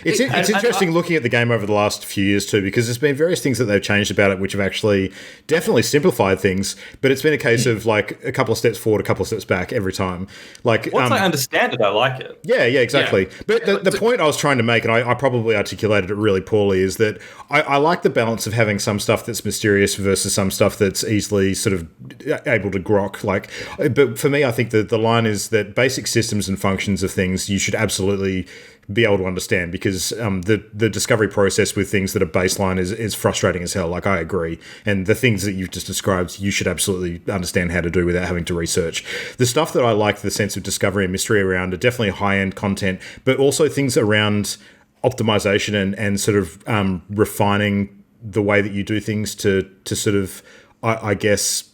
Speaker 2: It's interesting looking at the game over the last few years too, because there's been various things that they've changed about it which have actually definitely simplified things, but it's been a case of like a couple of steps forward, a couple of steps back every time. Like
Speaker 4: once I understand it, I like it.
Speaker 2: Yeah, exactly. But the point I was trying to make, and I probably articulated it really poorly, is that I like the balance of having some stuff that's mysterious versus some stuff that's easily sort of able to grok. But for me, I think that the line is that basic systems and functions of things you should absolutely be able to understand, because the discovery process with things that are baseline is frustrating as hell. Like, I agree. And the things that you've just described, you should absolutely understand how to do without having to research. The stuff that I like, the sense of discovery and mystery around, are definitely high-end content, but also things around optimization and sort of refining the way that you do things to sort of, I guess,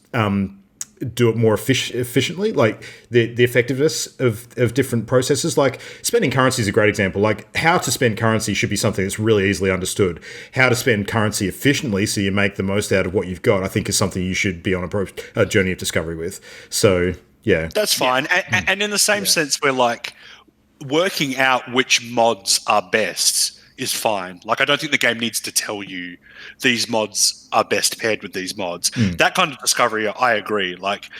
Speaker 2: do it more efficiently, like the effectiveness of different processes. Like spending currency is a great example. Like how to spend currency should be something that's really easily understood. How to spend currency efficiently so you make the most out of what you've got, I think, is something you should be on a journey of discovery with. So yeah,
Speaker 5: that's fine. And in the same sense, we're like working out which mods are best is fine. Like, I don't think the game needs to tell you these mods are best paired with these mods. That kind of discovery, I agree. Like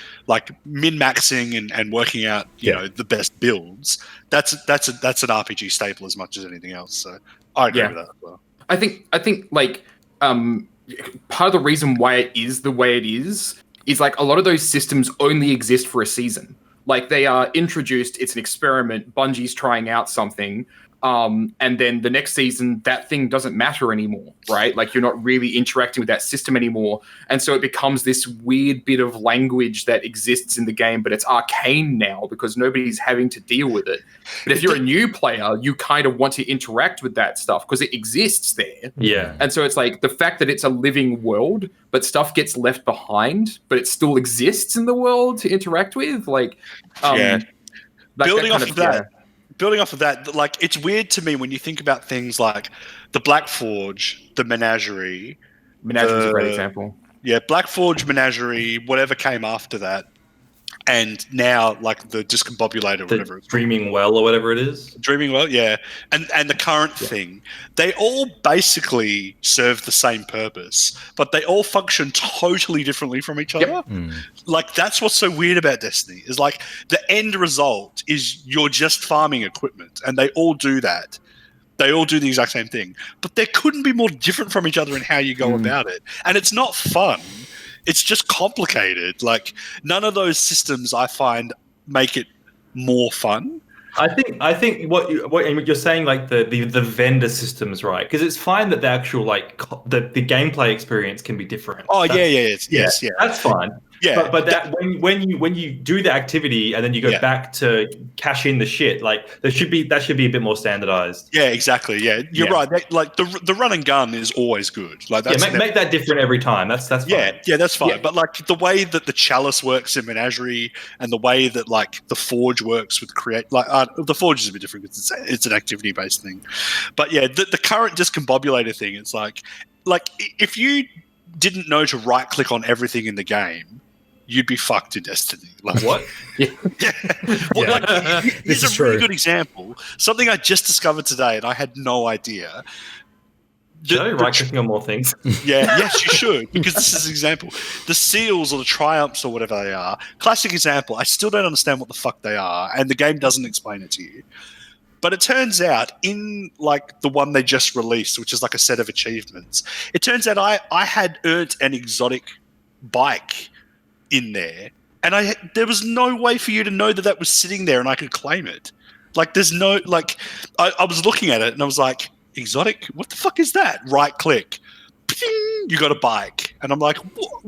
Speaker 5: min-maxing and working out, you know, the best builds. That's an RPG staple as much as anything else. So I agree with that as well.
Speaker 6: I think like part of the reason why it is the way it is like a lot of those systems only exist for a season. Like, they are introduced, it's an experiment, Bungie's trying out something. And then the next season, that thing doesn't matter anymore, right? Like, you're not really interacting with that system anymore. And so it becomes this weird bit of language that exists in the game, but it's arcane now because nobody's having to deal with it. But if you're a new player, you kind of want to interact with that stuff because it exists there.
Speaker 4: Yeah.
Speaker 6: And so it's like the fact that it's a living world, but stuff gets left behind, but it still exists in the world to interact with. Like,
Speaker 5: Building off of that, like, it's weird to me when you think about things like the Black Forge, the Menagerie.
Speaker 6: Menagerie is a great example.
Speaker 5: Yeah, Black Forge, Menagerie, whatever came after that. and now like the discombobulator,
Speaker 4: The
Speaker 5: whatever it's
Speaker 4: Dreaming Well or whatever it is.
Speaker 5: Dreaming Well, yeah, and the current thing, they all basically serve the same purpose, but they all function totally differently from each other. Like that's what's so weird about Destiny is like the end result is you're just farming equipment, and they all do that. They all do the exact same thing, but they couldn't be more different from each other in how you go about it, and it's not fun. It's just complicated. Like none of those systems I find make it more fun.
Speaker 4: I think what you're saying, like the vendor systems, right? Because it's fine that the actual like the gameplay experience can be different.
Speaker 5: Oh yes,
Speaker 4: that's fine.
Speaker 5: Yeah,
Speaker 4: but that when you do the activity and then you go back to cash in the shit, like that should be a bit more standardized.
Speaker 5: Yeah, exactly. Yeah, you're right. Like the run and gun is always good. Like that's
Speaker 4: make that different every time. That's fine.
Speaker 5: Yeah, that's fine.
Speaker 4: Yeah.
Speaker 5: But like the way that the chalice works in Menagerie and the way that like the forge works with create, like the forge is a bit different because it's an activity based thing. But yeah, the current discombobulator thing, it's like if you didn't know to right click on everything in the game, you'd be fucked in Destiny. Like
Speaker 4: what?
Speaker 5: Well, like,
Speaker 2: This is
Speaker 5: a really
Speaker 2: true.
Speaker 5: good example. Something I just discovered today, and I had no idea.
Speaker 4: Should I be right-clicking on more things?
Speaker 5: Yes, you should, because this is an example. The seals or the triumphs or whatever they are, classic example. I still don't understand what the fuck they are, and the game doesn't explain it to you. But it turns out in like the one they just released, which is like a set of achievements, it turns out I had earned an exotic bike in there, and there was no way for you to know that was sitting there and I could claim it. Like there's no like I was looking at it and I was like, exotic? What the fuck is that? Right click. Ping, you got a bike. And I'm like, what?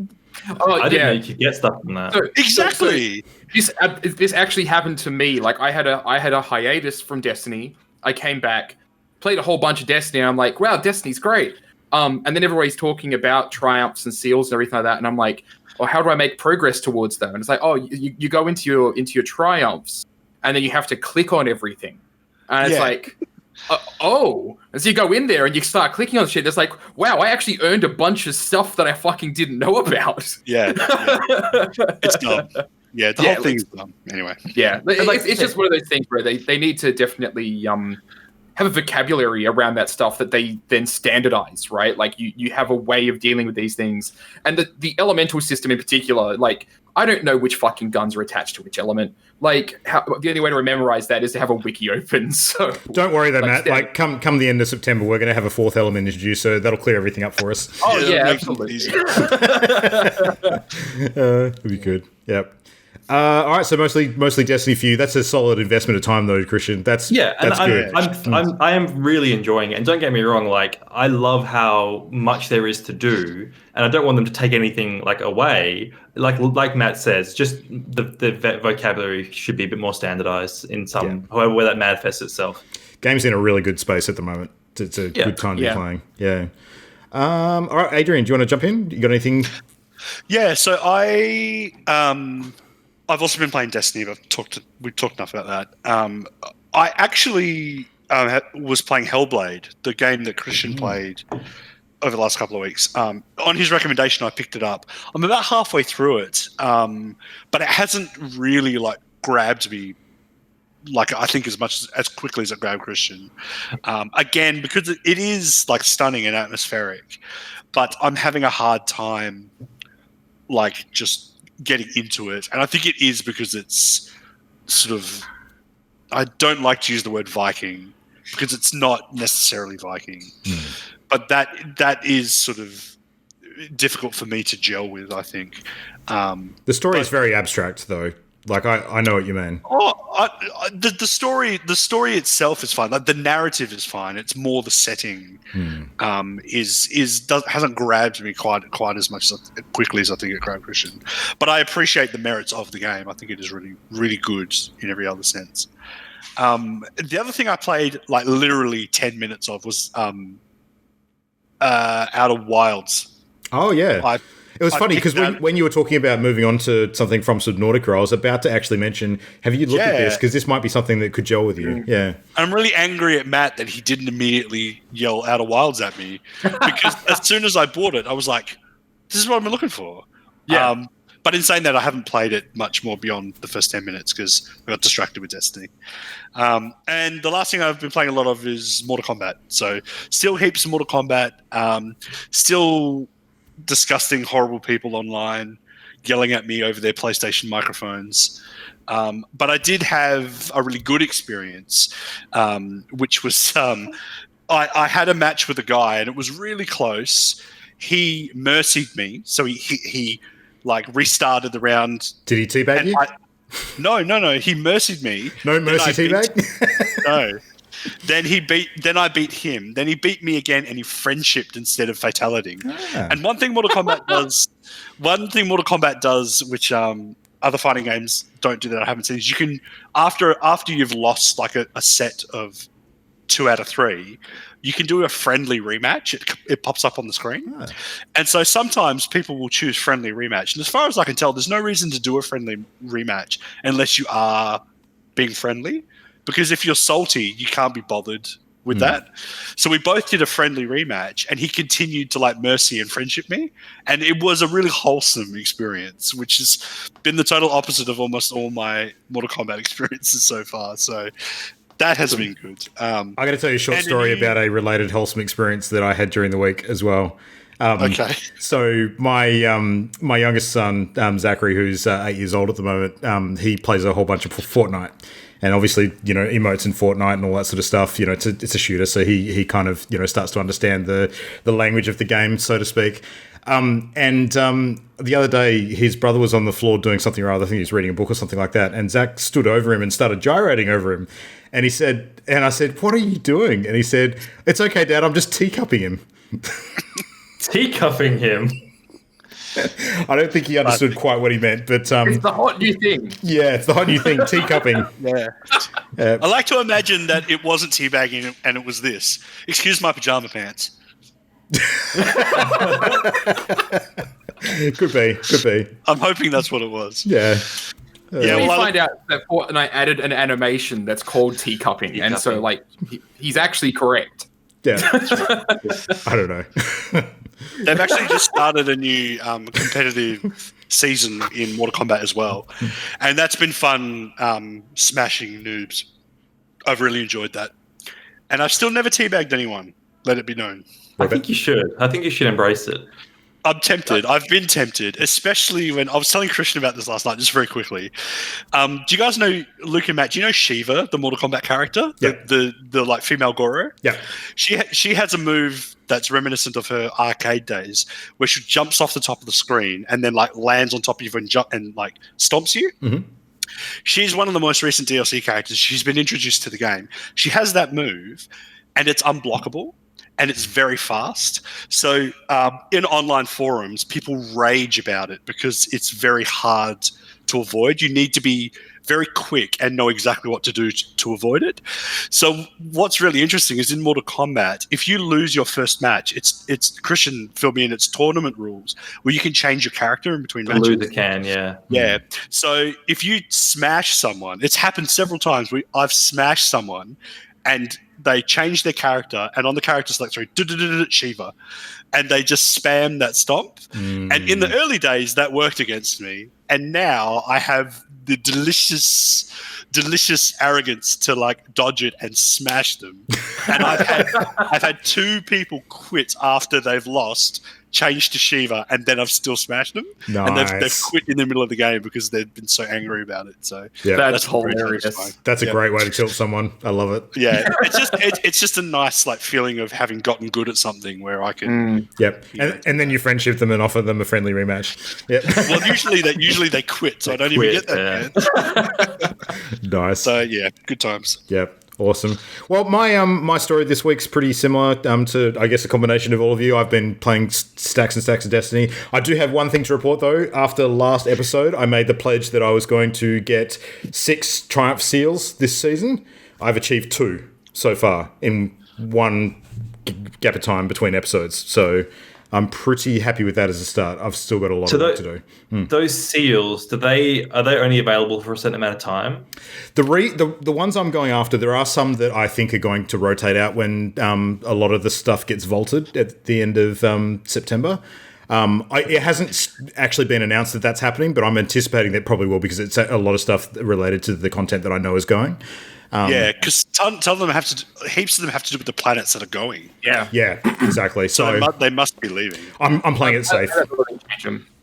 Speaker 6: Oh,
Speaker 4: I didn't know you could get stuff from that.
Speaker 5: Exactly.
Speaker 6: This actually happened to me. Like I had a hiatus from Destiny. I came back, played a whole bunch of Destiny, and I'm like, wow, Destiny's great. And then everybody's talking about triumphs and seals and everything like that, and I'm like, well, how do I make progress towards them? And it's like, oh, you go into your triumphs, and then you have to click on everything, and it's like, and so you go in there and you start clicking on shit. It's like, wow, I actually earned a bunch of stuff that I fucking didn't know about.
Speaker 5: Yeah. It's dumb. Yeah, the whole thing's dumb. Anyway.
Speaker 6: Yeah, it's just one of those things where they need to definitely have a vocabulary around that stuff that they then standardize, right? Like you have a way of dealing with these things. And the elemental system in particular, like, I don't know which fucking guns are attached to which element. Like, the only way to memorize that is to have a wiki open. So
Speaker 2: don't worry though, Matt. Like, come the end of September, we're going to have a fourth element introduced, so that'll clear everything up for us.
Speaker 6: Oh yeah, absolutely.
Speaker 2: It'll be good. Yep. All right, so mostly Destiny for you. That's a solid investment of time, though, Christian. That's good.
Speaker 4: I am really enjoying it. And don't get me wrong, like I love how much there is to do, and I don't want them to take anything like away. Like Matt says, just the vocabulary should be a bit more standardized in some however where that manifests itself.
Speaker 2: Game's in a really good space at the moment. It's a good time to be playing. Yeah. All right, Adrian, do you want to jump in? You got anything?
Speaker 5: Yeah. So I've also been playing Destiny, but we've talked enough about that. I actually was playing Hellblade, the game that Christian played over the last couple of weeks. On his recommendation, I picked it up. I'm about halfway through it, but it hasn't really like grabbed me, like I think as quickly as it grabbed Christian. Again, because it is like stunning and atmospheric, but I'm having a hard time, like just getting into it, and I think it is because it's sort of, I don't like to use the word Viking because it's not necessarily Viking, but that is sort of difficult for me to gel with, I think.
Speaker 2: The story is very abstract, though. Like I know what you mean.
Speaker 5: The story itself is fine. Like the narrative is fine. It's more the setting hasn't grabbed me quite as much quickly as I think it grabbed Christian. But I appreciate the merits of the game. I think it is really really good in every other sense. The other thing I played like literally 10 minutes of was Outer Wilds.
Speaker 2: Oh yeah. It was funny because when you were talking about moving on to something from Subnautica, I was about to actually mention, have you looked at this? Because this might be something that could gel with you. Yeah.
Speaker 5: I'm really angry at Matt that he didn't immediately yell Outer Wilds at me, because as soon as I bought it, I was like, this is what I've been looking for. Yeah. But in saying that, I haven't played it much more beyond the first 10 minutes because I got distracted with Destiny. And the last thing I've been playing a lot of is Mortal Kombat. So still heaps of Mortal Kombat. Still disgusting, horrible people online yelling at me over their PlayStation microphones. But I did have a really good experience, which was I had a match with a guy and it was really close. He mercied me, so he like restarted the round.
Speaker 2: Did he teabag you?
Speaker 5: No. He mercied me.
Speaker 2: No mercy teabag?
Speaker 5: No. Then I beat him. Then he beat me again, and he friendshipped instead of fatalitying. And one thing Mortal Kombat does, which other fighting games don't do that I haven't seen, is you can after you've lost like a set of 2 out of 3, you can do a friendly rematch. It pops up on the screen. And so sometimes people will choose friendly rematch. And as far as I can tell, there's no reason to do a friendly rematch unless you are being friendly. Because if you're salty, you can't be bothered with that. So we both did a friendly rematch, and he continued to like mercy and friendship me. And it was a really wholesome experience, which has been the total opposite of almost all my Mortal Kombat experiences so far. So that has been good.
Speaker 2: I got to tell you a short story about a related wholesome experience that I had during the week as well.
Speaker 5: Okay.
Speaker 2: So my youngest son, Zachary, who's 8 years old at the moment, he plays a whole bunch of Fortnite. And obviously, emotes in Fortnite and all that sort of stuff, it's a shooter. So he kind of, starts to understand the language of the game, so to speak. The other day, his brother was on the floor doing something or other. I think he was reading a book or something like that. And Zach stood over him and started gyrating over him. And I said, "What are you doing?" And he said, "It's okay, Dad. I'm just teacupping him."
Speaker 4: Teacupping him?
Speaker 2: I don't think he understood quite what he meant, but...
Speaker 6: it's the hot new thing.
Speaker 2: Yeah, it's the hot new thing, teacupping.
Speaker 5: Yeah. I like to imagine that it wasn't teabagging and it was this. Excuse my pajama pants.
Speaker 2: Could be.
Speaker 5: I'm hoping that's what it was.
Speaker 2: Yeah.
Speaker 6: Yeah, we find out that Fortnite added an animation that's called teacupping, and so like he's actually correct.
Speaker 2: Yeah, I don't know.
Speaker 5: They've actually just started a new competitive season in Mortal Kombat as well, and that's been fun. Smashing noobs, I've really enjoyed that, and I've still never teabagged anyone. Let it be known.
Speaker 4: I think you should. I think you should embrace it.
Speaker 5: I'm tempted. I've been tempted, especially when I was telling Christian about this last night, just very quickly. Do you guys know, Luke and Matt, do you know Shiva, the Mortal Kombat character?
Speaker 2: Yeah.
Speaker 5: The like female Goro?
Speaker 2: Yeah.
Speaker 5: She has a move that's reminiscent of her arcade days where she jumps off the top of the screen and then like lands on top of you and like stomps you.
Speaker 2: Mm-hmm.
Speaker 5: She's one of the most recent DLC characters. She's been introduced to the game. She has that move and it's unblockable. And it's very fast. So in online forums, people rage about it because it's very hard to avoid. You need to be very quick and know exactly what to do to avoid it. So what's really interesting is in Mortal Kombat, if you lose your first match, it's Christian, fill me in, it's tournament rules where you can change your character in between matches.
Speaker 4: The loser can, yeah.
Speaker 5: Yeah. So if you smash someone, it's happened several times. I've smashed someone and they change their character, and on the character select screen, Shiva, and they just spam that stomp. And in the early days, that worked against me, and now I have the delicious arrogance to like dodge it and smash them. And I've had 2 people quit after they've lost, change to Shiva, and then I've still smashed them.
Speaker 2: Nice.
Speaker 5: And they've quit in the middle of the game because they've been so angry about it. So
Speaker 2: yeah,
Speaker 6: that's hilarious.
Speaker 2: That's a great way to tilt someone. I love it.
Speaker 5: Yeah, it's just a nice like feeling of having gotten good at something where I can.
Speaker 2: Yep, and then you friendship them and offer them a friendly rematch. Yep.
Speaker 5: Well, usually they quit, so I don't even get that. Yeah.
Speaker 2: Nice.
Speaker 5: So yeah, good times.
Speaker 2: Yep. Awesome. Well, my story this week's pretty similar to, I guess, a combination of all of you. I've been playing stacks and stacks of Destiny. I do have one thing to report, though. After last episode, I made the pledge that I was going to get 6 Triumph Seals this season. I've achieved 2 so far in one gap of time between episodes. So I'm pretty happy with that as a start. I've still got a lot of work to do.
Speaker 4: Those seals, are they only available for a certain amount of time?
Speaker 2: The ones I'm going after, there are some that I think are going to rotate out when a lot of the stuff gets vaulted at the end of September. It hasn't actually been announced that that's happening, but I'm anticipating that probably will because it's a lot of stuff related to the content that I know is going.
Speaker 5: Yeah, because heaps of them have to do with the planets that are going.
Speaker 2: Yeah, exactly. So
Speaker 5: they must be leaving.
Speaker 2: I'm playing it safe.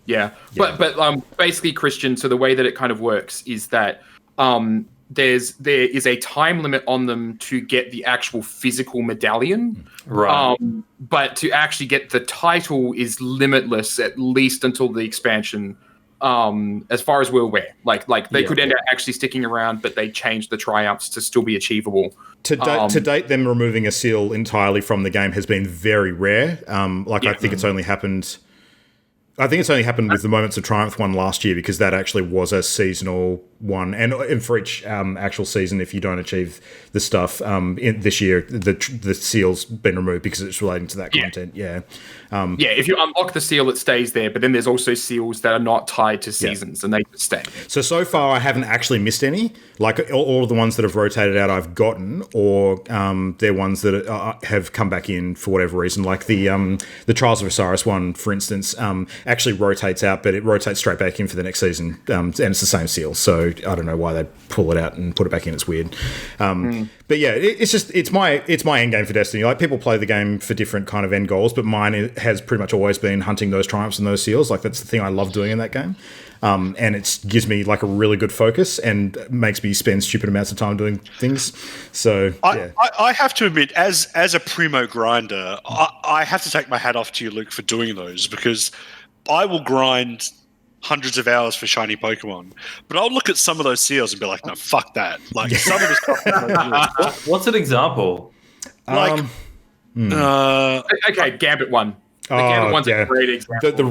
Speaker 6: Yeah. But basically, Christian. So the way that it kind of works is that there is a time limit on them to get the actual physical medallion,
Speaker 4: right?
Speaker 6: But to actually get the title is limitless, at least until the expansion. As far as we're aware, like they could end up actually sticking around, but they changed the triumphs to still be achievable.
Speaker 2: To date, them removing a seal entirely from the game has been very rare. I think it's only happened. I think it's only happened with the Moments of Triumph one last year because that actually was a seasonal one, and for each actual season, if you don't achieve the stuff this year, the seal's been removed because it's relating to that content.
Speaker 6: If you unlock the seal, it stays there, but then there's also seals that are not tied to seasons, and they just stay.
Speaker 2: So far, I haven't actually missed any. Like all of the ones that have rotated out, I've gotten, or they're ones that have come back in for whatever reason. Like the Trials of Osiris one, for instance, actually rotates out, but it rotates straight back in for the next season, and it's the same seal. So I don't know why they pull it out and put it back in. It's weird. But yeah, it's my end game for Destiny. Like people play the game for different kind of end goals, but mine has pretty much always been hunting those triumphs and those seals. Like that's the thing I love doing in that game. And it gives me like a really good focus and makes me spend stupid amounts of time doing things. So
Speaker 5: I have to admit, as a primo grinder, I have to take my hat off to you, Luke, for doing those because I will grind hundreds of hours for shiny Pokemon, but I'll look at some of those seals and be like, no, fuck that. Like some of the stuff.
Speaker 4: What's an example?
Speaker 6: Okay, Gambit one. The Gambit one's a great example.
Speaker 2: The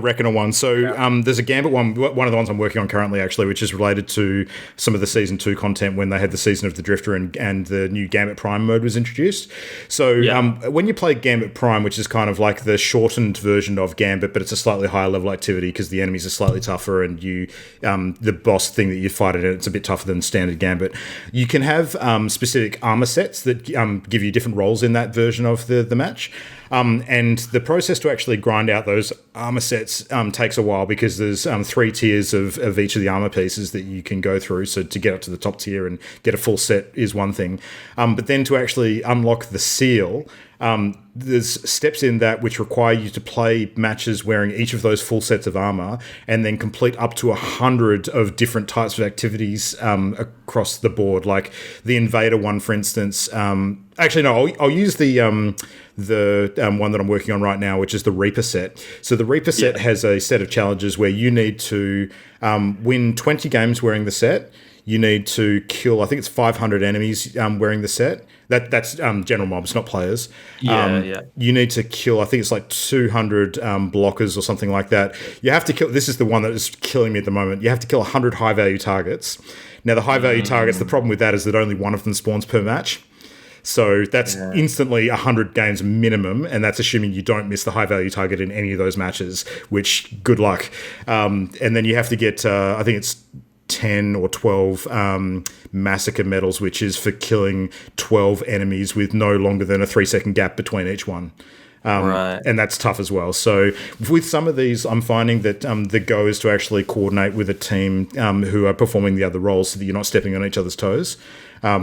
Speaker 2: Reckoner one. So there's a Gambit one of the ones I'm working on currently, actually, which is related to some of the Season 2 content when they had the Season of the Drifter and the new Gambit Prime mode was introduced. So when you play Gambit Prime, which is kind of like the shortened version of Gambit, but it's a slightly higher level activity because the enemies are slightly tougher and the boss thing that you fight in it's a bit tougher than standard Gambit. You can have specific armor sets that give you different roles in that version of the match. And the process to actually grind out those armor sets takes a while because there's 3 tiers of each of the armor pieces that you can go through. So to get up to the top tier and get a full set is one thing. But then to actually unlock the seal, there's steps in that which require you to play matches wearing each of those full sets of armor and then complete up to 100 of different types of activities across the board. Like the Invader one, for instance. Actually, no, I'll use the one that I'm working on right now, which is the Reaper set. So the Reaper set has a set of challenges where you need to win 20 games wearing the set. You need to kill, I think it's 500 enemies wearing the set. That's general mobs, not players. You need to kill, I think it's like 200 blockers or something like that. You have to kill, this is the one that is killing me at the moment. You have to kill 100 high-value targets. Now, the high-value targets, the problem with that is that only one of them spawns per match. So that's instantly 100 games minimum, and that's assuming you don't miss the high-value target in any of those matches, which, good luck. And then you have to get, I think it's 10 or 12 massacre medals, which is for killing 12 enemies with no longer than a 3-second gap between each one. And that's tough as well. So with some of these, I'm finding that the go is to actually coordinate with a team who are performing the other roles so that you're not stepping on each other's toes. So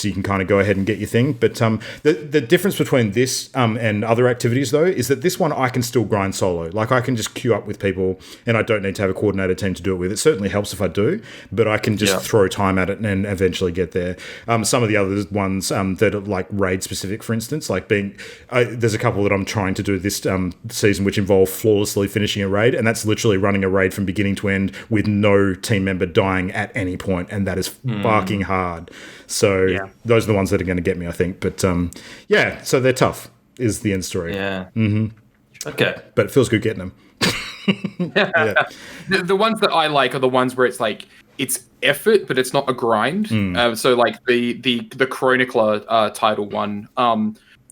Speaker 2: you can kind of go ahead and get your thing. But the difference between this and other activities, though, is that this one I can still grind solo. Like I can just queue up with people and I don't need to have a coordinated team to do it with. It certainly helps if I do, but I can just throw time at it and eventually get there. Some of the other ones that are like raid specific, for instance, like there's a couple that I'm trying to do this season which involve flawlessly finishing a raid, and that's literally running a raid from beginning to end with no team member dying at any point, and that is fucking hard. So those are the ones that are going to get me, I think. But so they're tough is the end story.
Speaker 4: Okay.
Speaker 2: But it feels good getting them.
Speaker 6: The ones that I like are the ones where it's like it's effort, but it's not a grind. So like the Chronicler title one,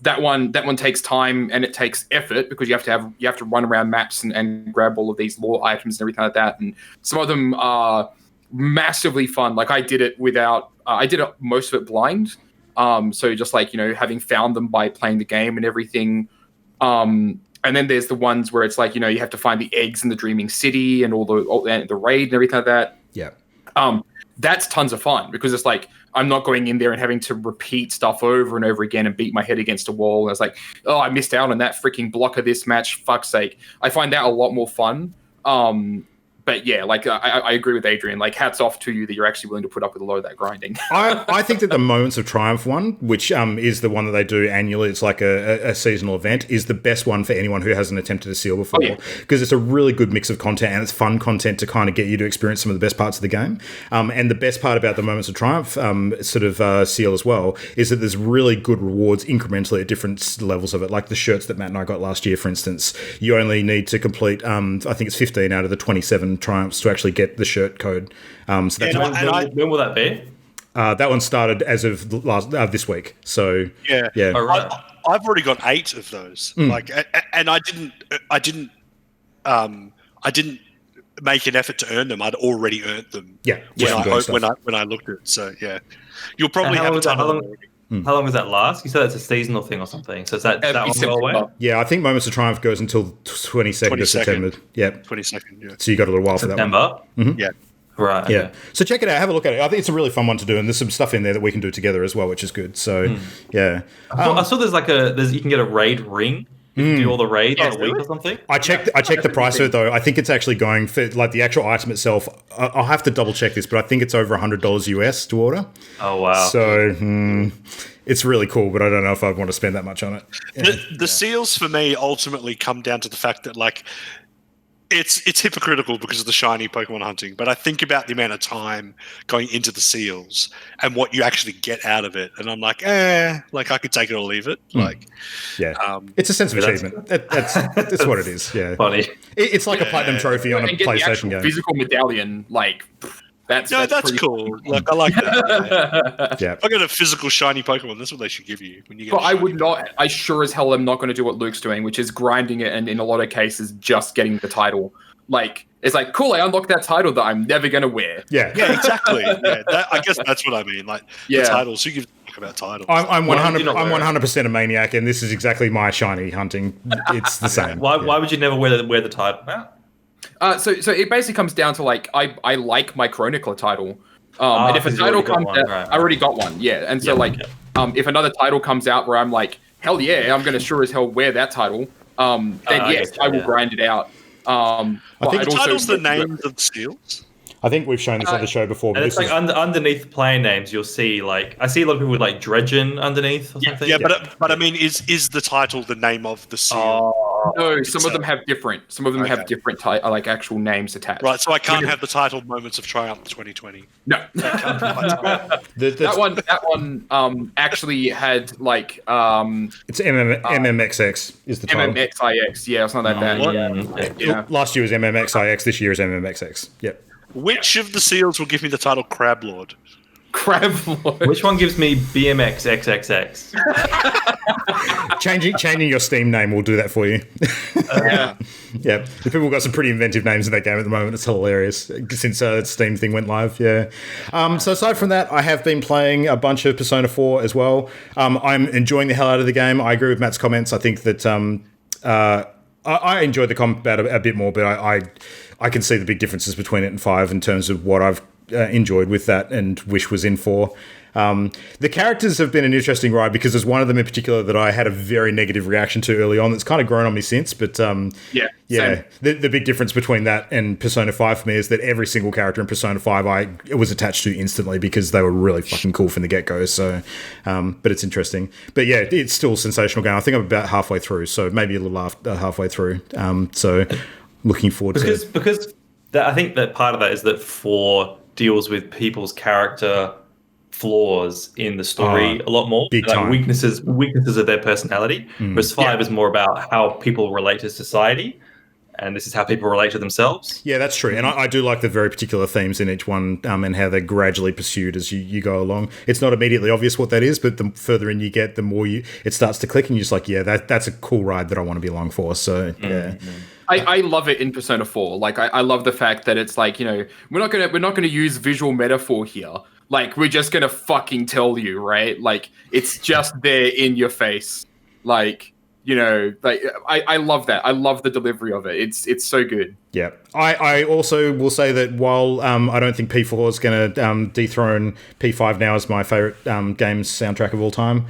Speaker 6: that one takes time and it takes effort because you have to run around maps and grab all of these lore items and everything like that. And some of them are massively fun. Like I did it most of it blind. So just like, having found them by playing the game and everything. And then there's the ones where it's like, you have to find the eggs in the Dreaming City and all the raid and everything like that.
Speaker 2: Yeah.
Speaker 6: That's tons of fun because it's like I'm not going in there and having to repeat stuff over and over again and beat my head against a wall. And it's like, oh, I missed out on that freaking block of this match. Fuck's sake. I find that a lot more fun. But yeah, like I agree with Adrian. Like, hats off to you that you're actually willing to put up with a lot of that grinding.
Speaker 2: I think that the Moments of Triumph one, which is the one that they do annually, it's like a seasonal event, is the best one for anyone who hasn't attempted a seal before. Because it's a really good mix of content and it's fun content to kind of get you to experience some of the best parts of the game. And the best part about the Moments of Triumph seal as well is that there's really good rewards incrementally at different levels of it. Like the shirts that Matt and I got last year, for instance, you only need to complete, I think it's 15 out of the 27 triumphs to actually get the shirt code. So that's
Speaker 4: when will that be?
Speaker 2: That one started as of this week. So yeah.
Speaker 5: All right. I've already got 8 of those. Like, and I didn't make an effort to earn them. I'd already earned them.
Speaker 2: Yeah.
Speaker 5: When I looked at it. So yeah, you'll probably have a ton of them already.
Speaker 4: How long does that last? You said it's a seasonal thing or something. So is that one go away?
Speaker 2: Yeah, I think Moments of Triumph goes until 22nd of September. Yeah.
Speaker 5: 22nd, yeah.
Speaker 2: So you got a little while for that one.
Speaker 4: September?
Speaker 2: Mm-hmm.
Speaker 5: Yeah.
Speaker 4: Right. Okay.
Speaker 2: Yeah. So check it out. Have a look at it. I think it's a really fun one to do, and there's some stuff in there that we can do together as well, which is good. So, yeah.
Speaker 4: I saw there's you can get a raid ring. You can do all the raids in a week or something.
Speaker 2: I checked the price of it though. I think it's actually going for like the actual item itself. I'll have to double check this, but I think it's over $100 US to order.
Speaker 4: Oh wow!
Speaker 2: So it's really cool, but I don't know if I'd want to spend that much on it. Yeah.
Speaker 5: The seals for me ultimately come down to the fact that like it's hypocritical because of the shiny Pokemon hunting, but I think about the amount of time going into the seals and what you actually get out of it, and I'm like, like I could take it or leave it. Like,
Speaker 2: yeah, it's a sense of achievement. That's what it is. Yeah,
Speaker 4: funny.
Speaker 2: It's like a platinum trophy on a PlayStation game.
Speaker 6: Physical medallion, like. That's
Speaker 5: cool. Like, I like that.
Speaker 2: Yeah.
Speaker 5: If I got a physical shiny Pokemon, that's what they should give you when you get.
Speaker 6: But I would not. I sure as hell am not going to do what Luke's doing, which is grinding it, and in a lot of cases, just getting the title. Like, it's like, cool, I unlocked that title that I'm never going to wear.
Speaker 2: Yeah,
Speaker 5: exactly. Yeah, I guess that's what I mean. Like, the titles. Who gives a fuck about titles?
Speaker 2: I'm 100% a maniac, and this is exactly my shiny hunting. It's the same.
Speaker 4: Why would you never wear the title?
Speaker 6: So it basically comes down to like I like my Chronicler title, and if a title comes out, I already got one, and so if another title comes out where I'm like, hell yeah, I'm gonna sure as hell wear that title, then yes, I will grind it out.
Speaker 5: I think the title's the names of the seals.
Speaker 2: I think we've shown this on the show before. But
Speaker 4: and it's like underneath player names, you'll see like I see a lot of people with like Dredgen underneath or something.
Speaker 5: Yeah, but I mean, is the title the name of the seal?
Speaker 6: No, some of them have different. Some of them have different like actual names attached.
Speaker 5: Right, so I can't have the title Moments of Triumph 2020.
Speaker 6: No, that one actually had like
Speaker 2: it's MMXX is the title.
Speaker 6: MMXIX, yeah, or something like that.
Speaker 2: Last year was MMXIX. This year is MMXX. Yep.
Speaker 5: Which of the seals will give me the title Crab Lord?
Speaker 6: Crab Lord.
Speaker 4: Which one gives me BMX XXX?
Speaker 2: Changing your Steam name will do that for you.
Speaker 6: Yeah.
Speaker 2: Yeah. The people got some pretty inventive names in that game at the moment. It's hilarious since the Steam thing went live. Yeah. So aside from that, I have been playing a bunch of Persona 4 as well. I'm enjoying the hell out of the game. I agree with Matt's comments. I think that I enjoyed the combat a bit more, but I can see the big differences between it and 5 in terms of what I've enjoyed with that and wish was in 4. The characters have been an interesting ride because there's one of them in particular that I had a very negative reaction to early on that's kind of grown on me since. But the big difference between that and Persona 5 for me is that every single character in Persona 5 I was attached to instantly because they were really fucking cool from the get-go. So, but it's interesting. But yeah, it's still a sensational game. I think I'm about halfway through, so maybe a little halfway through. So looking forward to it.
Speaker 4: Because I think that part of that is that 4 deals with people's character flaws in the story a lot more,
Speaker 2: big time.
Speaker 4: weaknesses of their personality. Whereas 5 is more about how people relate to society, and this is how people relate to themselves.
Speaker 2: Yeah, that's true. And I do like the very particular themes in each one, and how they're gradually pursued as you go along. It's not immediately obvious what that is, but the further in you get, the more it starts to click, and you're just like, yeah, that's a cool ride that I want to be along for. So yeah.
Speaker 6: I love it in Persona 4. Like I love the fact that it's like, we're not gonna use visual metaphor here. Like we're just gonna fucking tell you, right? Like it's just there in your face. Like You know, like I love that. I love the delivery of it. It's so good.
Speaker 2: Yeah, I also will say that while I don't think P4 is going to dethrone P5 now as my favorite games soundtrack of all time,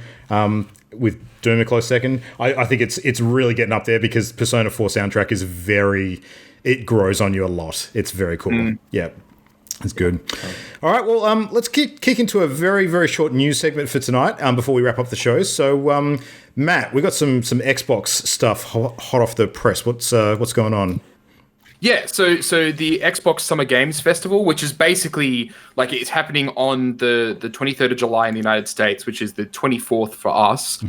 Speaker 2: with Doom a close second, I think it's really getting up there because Persona 4 soundtrack is it grows on you a lot. It's very cool. Yeah. It's good. All right, well, let's kick into a very, very short news segment for tonight before we wrap up the show. So, Matt, we got some Xbox stuff hot off the press. What's going on?
Speaker 6: Yeah, so the Xbox Summer Games Festival, which is basically like it's happening on the 23rd of July in the United States, which is the 24th for us.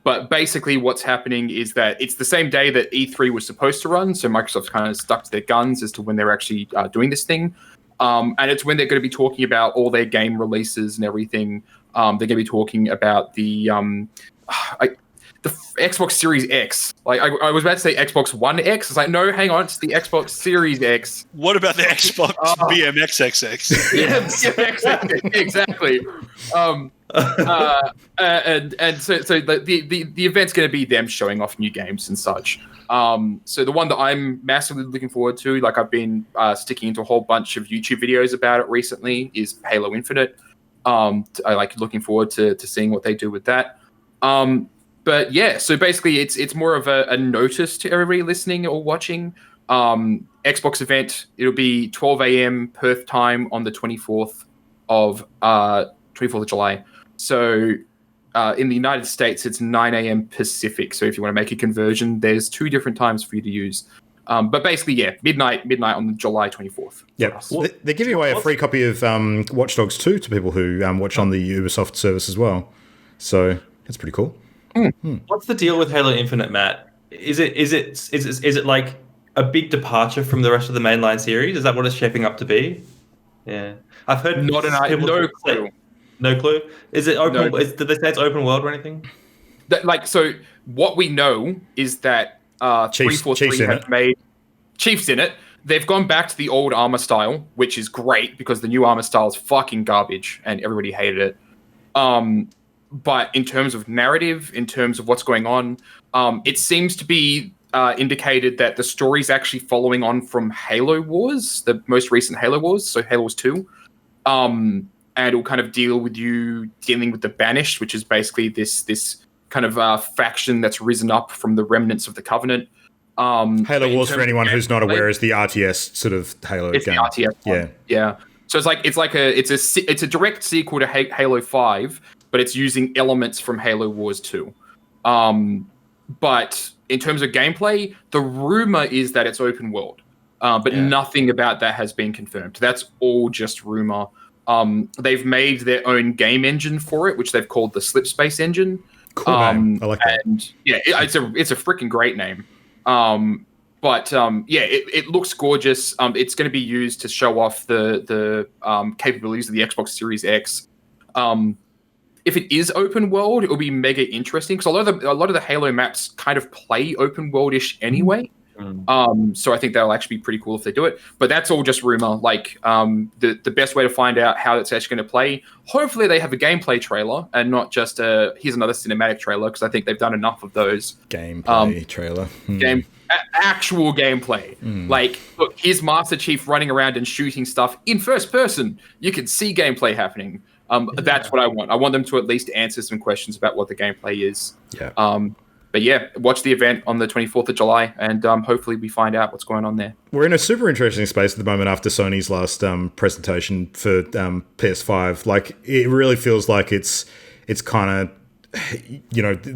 Speaker 6: But basically what's happening is that it's the same day that E3 was supposed to run, so Microsoft's kind of stuck to their guns as to when they're actually doing this thing. And it's when they're going to be talking about all their game releases and everything. They're going to be talking about the Xbox Series X. Like I was about to say Xbox One X. It's like, no, hang on, it's the Xbox Series X.
Speaker 5: What about the Xbox BMX XX?
Speaker 6: Yeah, BMX, exactly. And so the event's going to be them showing off new games and such. So the one that I'm massively looking forward to, like I've been sticking into a whole bunch of YouTube videos about it recently, is Halo Infinite. I like looking forward to seeing what they do with that. But yeah, so basically it's more of a notice to everybody listening or watching. Xbox event, it'll be 12 a.m. Perth time on the 24th of July. So in the United States, it's 9 a.m. Pacific. So if you want to make a conversion, there's 2 different times for you to use. But basically, yeah, midnight on July 24th.
Speaker 2: Yep. They're giving away a free copy of Watch Dogs 2 to people who watch on the Ubisoft service as well. So that's pretty cool.
Speaker 4: What's the deal with Halo Infinite, Matt? Is it like a big departure from the rest of the mainline series? Is that what it's shaping up to be? Yeah, I've heard
Speaker 6: no clue.
Speaker 4: No clue. Is it open? Did they say it's open world or anything?
Speaker 6: So what we know is that 343 have made Chiefs in it. They've gone back to the old armor style, which is great because the new armor style is fucking garbage and everybody hated it. But in terms of narrative, in terms of what's going on, it seems to be indicated that the story's actually following on from Halo Wars, the most recent Halo Wars, so Halo Wars 2. And it'll kind of deal with you dealing with the Banished, which is basically this kind of faction that's risen up from the remnants of the Covenant.
Speaker 2: Halo Wars, for anyone who's not aware, is the RTS sort of Halo
Speaker 6: game. It's the RTS yeah. So it's a direct sequel to Halo 5, but it's using elements from Halo Wars 2. But in terms of gameplay, the rumor is that it's open world, but nothing about that has been confirmed. That's all just rumor. They've made their own game engine for it, which they've called the Slipspace engine.
Speaker 2: Cool name. I like that.
Speaker 6: And yeah, it's a freaking great name. It looks gorgeous. It's going to be used to show off the capabilities of the Xbox Series X. If it is open world, it will be mega interesting because a lot of the Halo maps kind of play open world-ish anyway. So I think that'll actually be pretty cool if they do it. But that's all just rumor. Like the best way to find out how it's actually going to play, hopefully they have a gameplay trailer and not just here's another cinematic trailer, because I think they've done enough of those.
Speaker 2: Gameplay trailer.
Speaker 6: Actual gameplay. Like, look, here's Master Chief running around and shooting stuff in first person. You can see gameplay happening. That's what I want. I want them to at least answer some questions about what the gameplay is.
Speaker 2: Yeah.
Speaker 6: But yeah, watch the event on the 24th of July, and hopefully we find out what's going on there.
Speaker 2: We're in a super interesting space at the moment after Sony's last presentation for PS5. Like, it really feels like it's kind of,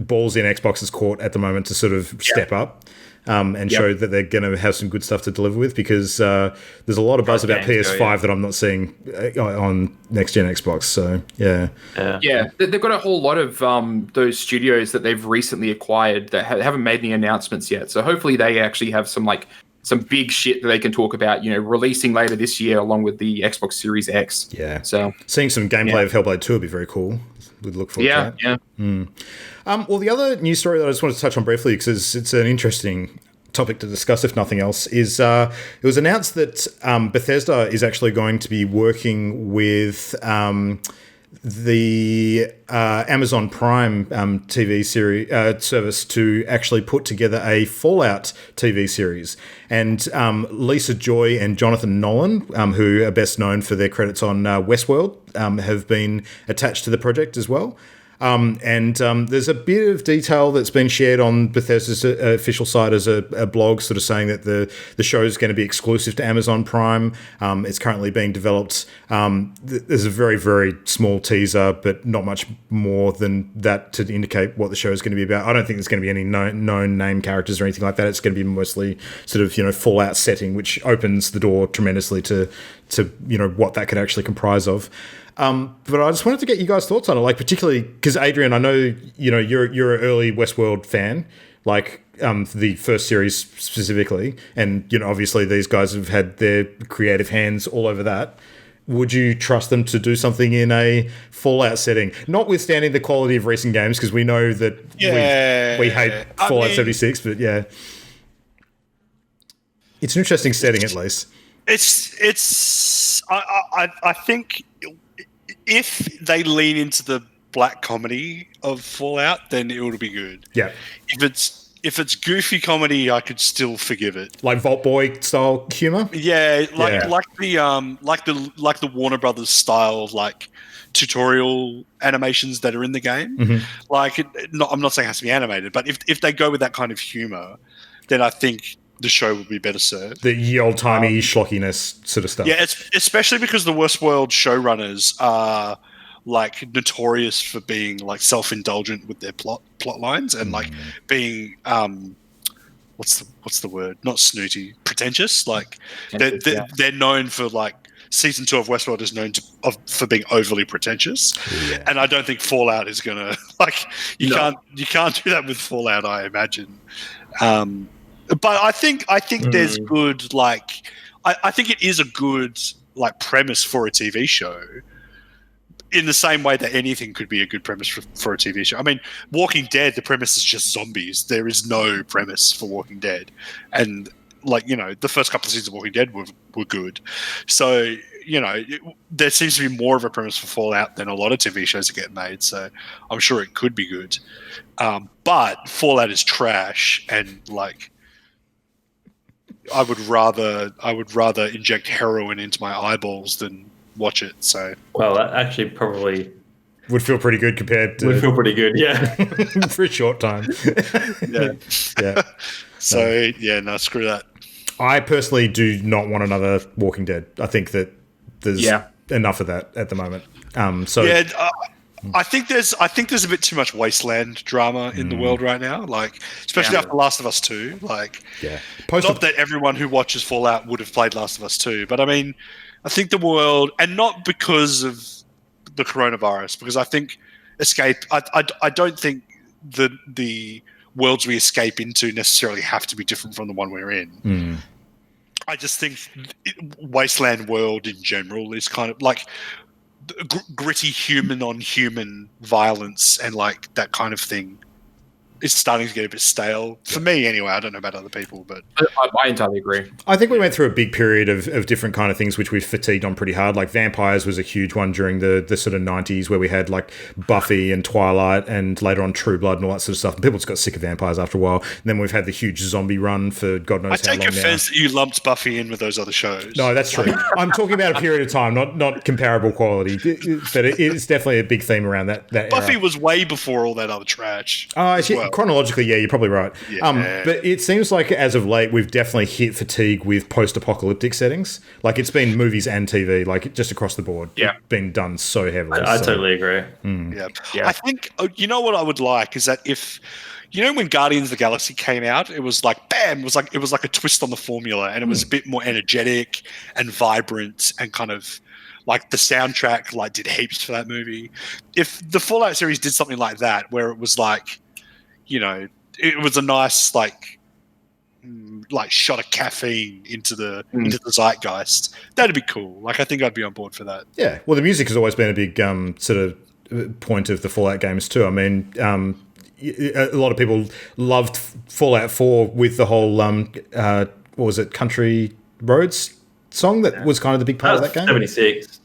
Speaker 2: balls in Xbox's court at the moment to sort of step up and show that they're going to have some good stuff to deliver with, because there's a lot of buzz about PS5 that I'm not seeing on next-gen Xbox. So, yeah.
Speaker 6: They've got a whole lot of those studios that they've recently acquired that haven't made any announcements yet. So hopefully they actually have some big shit that they can talk about, releasing later this year along with the Xbox Series X.
Speaker 2: Yeah.
Speaker 6: So
Speaker 2: seeing some gameplay of Hellblade 2 would be very cool. We'd look forward to that.
Speaker 6: Yeah.
Speaker 2: Well, the other news story that I just wanted to touch on briefly, because it's an interesting topic to discuss, if nothing else, is it was announced that Bethesda is actually going to be working with the Amazon Prime TV series service to actually put together a Fallout TV series. And Lisa Joy and Jonathan Nolan, who are best known for their credits on Westworld, have been attached to the project as well. And there's a bit of detail that's been shared on Bethesda's official site as a blog, sort of saying that the show is going to be exclusive to Amazon Prime. It's currently being developed. There's a very, very small teaser, but not much more than that to indicate what the show is going to be about. I don't think there's going to be any known name characters or anything like that. It's going to be mostly sort of, Fallout setting, which opens the door tremendously to what that could actually comprise of. But I just wanted to get you guys' thoughts on it, like particularly because Adrian, I know you're an early Westworld fan, like the first series specifically, and obviously these guys have had their creative hands all over that. Would you trust them to do something in a Fallout setting, notwithstanding the quality of recent games? Because we know that we hate Fallout 76, but yeah, it's an interesting setting at least.
Speaker 5: I think if they lean into the black comedy of Fallout, then it will be good.
Speaker 2: Yeah.
Speaker 5: If it's goofy comedy, I could still forgive it.
Speaker 2: Like Vault Boy style humor?
Speaker 5: Yeah, like the Warner Brothers style like tutorial animations that are in the game.
Speaker 2: Mm-hmm.
Speaker 5: I'm not saying it has to be animated, but if they go with that kind of humor, then I think the show would be better served.
Speaker 2: The old-timey schlockiness sort of stuff.
Speaker 5: Yeah, especially because the Westworld showrunners are like notorious for being like self-indulgent with their plot lines and like being what's the word? Not snooty, pretentious. Like they're known for like season 2 of Westworld is known for being overly pretentious, and I don't think Fallout is gonna you can't do that with Fallout, I imagine. But I think there's good I think it is a good like premise for a TV show. In the same way that anything could be a good premise for a TV show. I mean, Walking Dead, the premise is just zombies. There is no premise for Walking Dead. And, the first couple of seasons of Walking Dead were good. So, there seems to be more of a premise for Fallout than a lot of TV shows that get made. So I'm sure it could be good. But Fallout is trash. And, I would rather inject heroin into my eyeballs than watch it. So
Speaker 4: that actually probably
Speaker 2: would feel pretty good compared to...
Speaker 4: Would feel pretty good, yeah.
Speaker 2: For a short time. Yeah.
Speaker 5: So, no, screw that.
Speaker 2: I personally do not want another Walking Dead. I think that there's enough of that at the moment. I think there's a bit too much wasteland drama in the world right now. Especially after Last of Us 2. Not that everyone who watches Fallout would have played Last of Us 2, but I mean, I think the world, and not because of the coronavirus, because I think I don't think the worlds we escape into necessarily have to be different from the one we're in. I just think wasteland world in general is kind of like gritty human on human violence and that kind of thing. It's starting to get a bit stale for me anyway. I don't know about other people, but
Speaker 6: I entirely agree.
Speaker 2: I think we went through a big period of different kind of things which we fatigued on pretty hard. Like vampires was a huge one during the sort of 90s, where we had Buffy and Twilight and later on True Blood and all that sort of stuff. And people just got sick of vampires after a while. And then we've had the huge zombie run for God knows how long now. I take
Speaker 5: offense that you lumped Buffy in with those other shows.
Speaker 2: No, that's true. I'm talking about a period of time, not comparable quality. But it's definitely a big theme around that
Speaker 5: Buffy
Speaker 2: era.
Speaker 5: was way before all that other trash.
Speaker 2: Chronologically, yeah, you're probably right. But it seems like as of late, we've definitely hit fatigue with post-apocalyptic settings. It's been movies and TV, just across the board.
Speaker 6: Yeah.
Speaker 2: It's been done so heavily.
Speaker 4: I totally agree.
Speaker 5: Yeah. I think, what I would like is that if, when Guardians of the Galaxy came out, it was bam, it was like a twist on the formula, and it was a bit more energetic and vibrant and kind of the soundtrack did heaps for that movie. If the Fallout series did something like that, where it was it was a nice shot of caffeine into the zeitgeist, that'd be cool. I think I'd be on board for that.
Speaker 2: Yeah. Well, the music has always been a big sort of point of the Fallout games too. I mean, a lot of people loved Fallout 4 with the whole what was it, Country Roads song that was kind of the big part of that game.
Speaker 4: 76.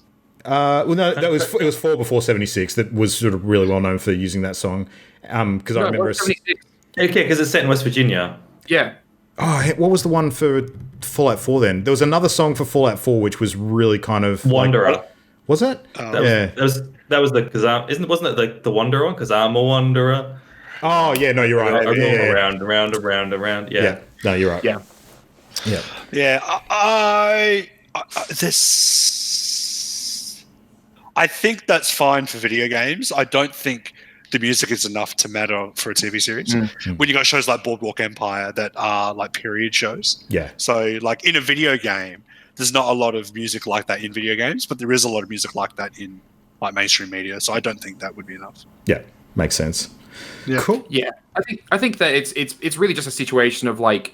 Speaker 2: Well, no, it was 4 before 76 that was sort of really well known for using that song. Because I remember.
Speaker 4: Okay, because it's set in West Virginia.
Speaker 6: Yeah.
Speaker 2: Oh, what was the one for Fallout 4 then? There was another song for Fallout 4 which was really kind of
Speaker 4: Wanderer.
Speaker 2: Like, was it?
Speaker 4: That was the because wasn't it the Wanderer one? Because I'm a wanderer.
Speaker 2: Oh yeah, no, you're right.
Speaker 4: Around. Yeah.
Speaker 2: No, you're right.
Speaker 6: Yeah.
Speaker 2: Yeah.
Speaker 5: Yeah, this. I think that's fine for video games. I don't think the music is enough to matter for a TV series. When you got shows like Boardwalk Empire that are like period shows.
Speaker 2: Yeah.
Speaker 5: So like in a video game, there's not a lot of music like that in video games, but there is a lot of music like that in like mainstream media. So I don't think that would be enough.
Speaker 2: Yeah, makes sense.
Speaker 5: Yeah.
Speaker 2: Cool.
Speaker 6: Yeah, I think that it's really just a situation of like,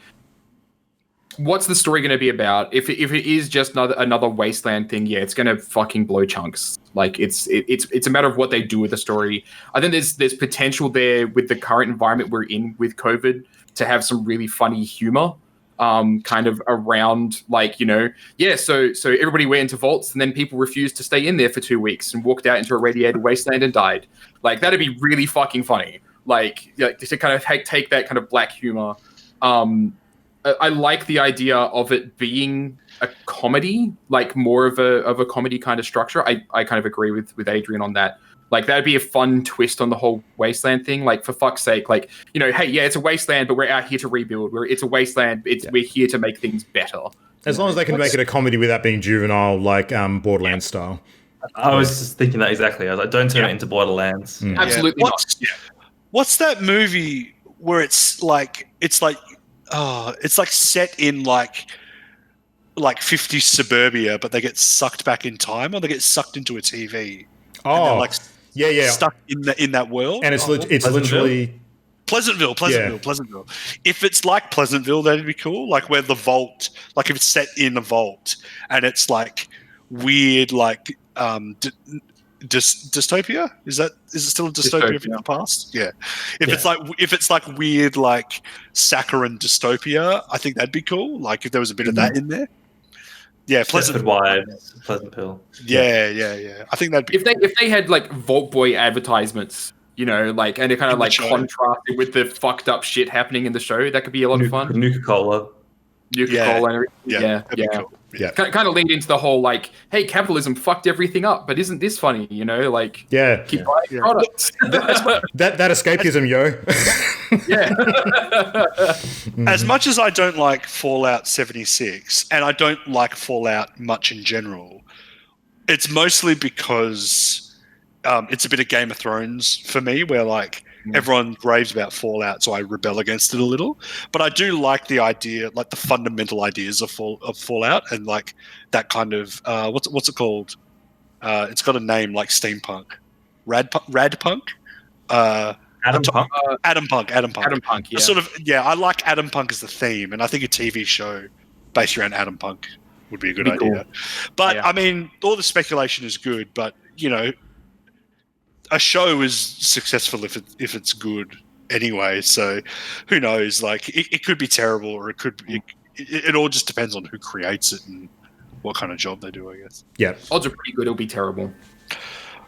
Speaker 6: what's the story going to be about? If it is just another wasteland thing, yeah, it's going to fucking blow chunks. Like it's a matter of what they do with the story. I think there's potential there with the current environment we're in with COVID to have some really funny humor, kind of around like, you know, yeah. So everybody went into vaults and then people refused to stay in there for 2 weeks and walked out into a radiated wasteland and died. Like that'd be really fucking funny. Like to kind of take that kind of black humor. I like the idea of it being a comedy, like more of a comedy kind of structure. I kind of agree with Adrian on that. Like that'd be a fun twist on the whole wasteland thing. Like for fuck's sake, like, you know, hey, yeah, it's a wasteland, but we're out here to rebuild. It's a wasteland. We're here to make things better.
Speaker 2: As long as they can make it a comedy without being juvenile, like Borderlands style.
Speaker 4: I was just thinking that exactly. I was like, don't turn it into Borderlands.
Speaker 6: Absolutely not.
Speaker 5: What's that movie where it's like set in like 50s suburbia, but they get sucked back in time, or they get sucked into a TV.
Speaker 2: Oh,
Speaker 5: like
Speaker 2: yeah,
Speaker 5: stuck in that world.
Speaker 2: And it's literally
Speaker 5: Pleasantville. If it's like Pleasantville, that'd be cool. Like where the vault, like if it's set in a vault, and it's like weird, like dystopia. Is it still a dystopia from the past? Yeah. If it's like weird, like saccharine dystopia, I think that'd be cool. Like if there was a bit of that in there. Yeah,
Speaker 4: Pleasantville.
Speaker 5: Yeah. I think that'd be
Speaker 6: if they had like Vault Boy advertisements, you know, like, and it kind of like contrasted with the fucked up shit happening in the show, that could be a lot of fun.
Speaker 4: Nuka-Cola
Speaker 6: and everything. Yeah.
Speaker 5: Cool. Yeah.
Speaker 6: Kind of lead into the whole like, hey, capitalism fucked everything up, but isn't this funny? You know, like, keep buying products.
Speaker 2: that escapism, yo.
Speaker 6: Yeah.
Speaker 5: As much as I don't like Fallout 76, and I don't like Fallout much in general, it's mostly because it's a bit of Game of Thrones for me, where like everyone raves about Fallout, so I rebel against it a little. But I do like the idea, like the fundamental ideas of Fallout, and like that kind of what's it called? It's got a name like steampunk, radpunk.
Speaker 4: Adam Punk.
Speaker 5: Adam Punk.
Speaker 6: Yeah.
Speaker 5: Sort of, yeah. I like Adam Punk as the theme, and I think a TV show based around Adam Punk would be a good idea. Cool. But I mean, all the speculation is good, but you know, a show is successful if it's good anyway. So who knows? Like it could be terrible, or it could be. It all just depends on who creates it and what kind of job they do, I guess.
Speaker 2: Yeah,
Speaker 6: odds are pretty good it'll be terrible.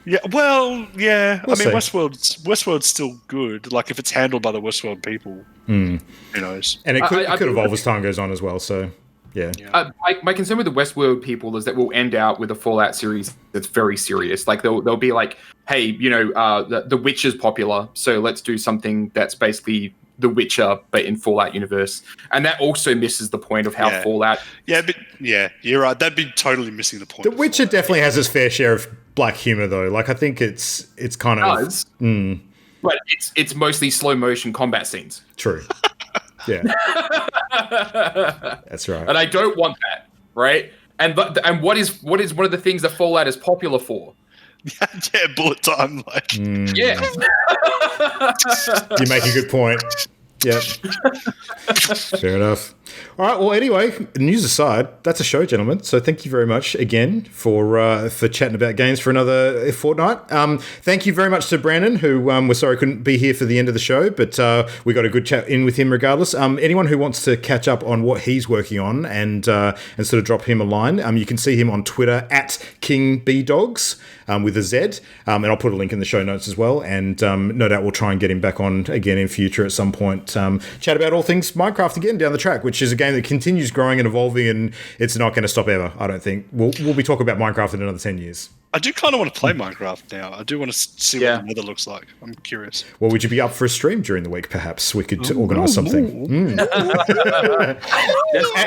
Speaker 5: Yeah, well, yeah.
Speaker 2: We'll
Speaker 5: I mean,
Speaker 2: see.
Speaker 5: Westworld's still good. Like if it's handled by the Westworld people, who knows?
Speaker 2: And it could evolve as time goes on as well. So yeah.
Speaker 6: My concern with the Westworld people is that we'll end out with a Fallout series that's very serious. Like they'll be like, hey, you know, the Witcher's popular, so let's do something that's basically The Witcher, but in Fallout universe. And that also misses the point of how Fallout.
Speaker 5: Yeah, but you're right. That'd be totally missing the point.
Speaker 2: The Witcher definitely has its fair share of black humor, though. Like I think it's kind of.
Speaker 6: But it's mostly slow motion combat scenes.
Speaker 2: True. Yeah. That's right.
Speaker 6: And I don't want that, right? And what is one of the things that Fallout is popular for?
Speaker 5: Yeah, bullet time. Like.
Speaker 6: Yeah.
Speaker 2: You make a good point. Yeah. Fair enough. All right. Well, anyway, news aside, that's a show, gentlemen. So thank you very much again for chatting about games for another fortnight. Thank you very much to Brandon, who we're sorry couldn't be here for the end of the show, but we got a good chat in with him regardless. Anyone who wants to catch up on what he's working on and sort of drop him a line, you can see him on Twitter at KingBDogs with a Z, and I'll put a link in the show notes as well. And no doubt we'll try and get him back on again in future at some point. Chat about all things Minecraft again down the track, which is a game that continues growing and evolving, and it's not going to stop ever, I don't think. We'll be talking about Minecraft in another 10 years.
Speaker 5: I do kind of want to play Minecraft now. I do want to see what the Nether looks like. I'm curious.
Speaker 2: Well, would you be up for a stream during the week, perhaps? We could organise something.
Speaker 4: Or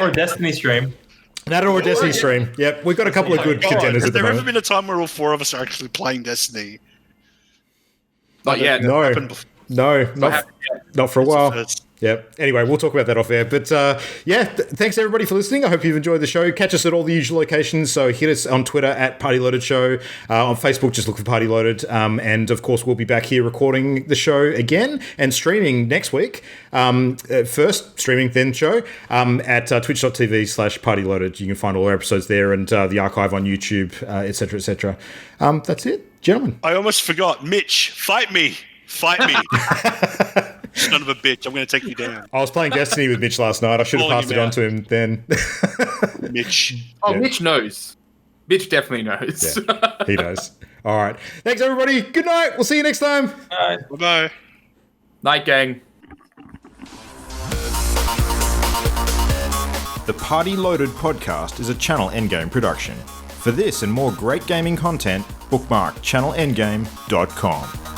Speaker 4: a Destiny stream.
Speaker 2: That or a Destiny stream. Yep, we've got a couple of good contenders at the
Speaker 5: Has there ever
Speaker 2: moment.
Speaker 5: been a time where all four of us are actually playing Destiny?
Speaker 6: Not yet.
Speaker 2: No, not for a while. Yep. Anyway, we'll talk about that off air. But thanks everybody for listening. I hope you've enjoyed the show. Catch us at all the usual locations. So hit us on Twitter at Party Loaded Show. On Facebook, just look for Party Loaded. And of course, we'll be back here recording the show again and streaming next week. First streaming, then show at twitch.tv/Party Loaded. You can find all our episodes there and the archive on YouTube, etc., etc. That's it, gentlemen.
Speaker 5: I almost forgot. Mitch, fight me. Fight me. Son of a bitch, I'm going to take you down.
Speaker 2: I was playing Destiny with Mitch last night. I should have passed it on to him then.
Speaker 5: Mitch.
Speaker 6: Oh, yeah. Mitch knows. Mitch definitely knows.
Speaker 2: Yeah, he knows. All right. Thanks, everybody. Good night. We'll see you next time.
Speaker 5: Bye-bye.
Speaker 6: Night, gang.
Speaker 2: The Party Loaded podcast is a Channel Endgame production. For this and more great gaming content, bookmark channelendgame.com.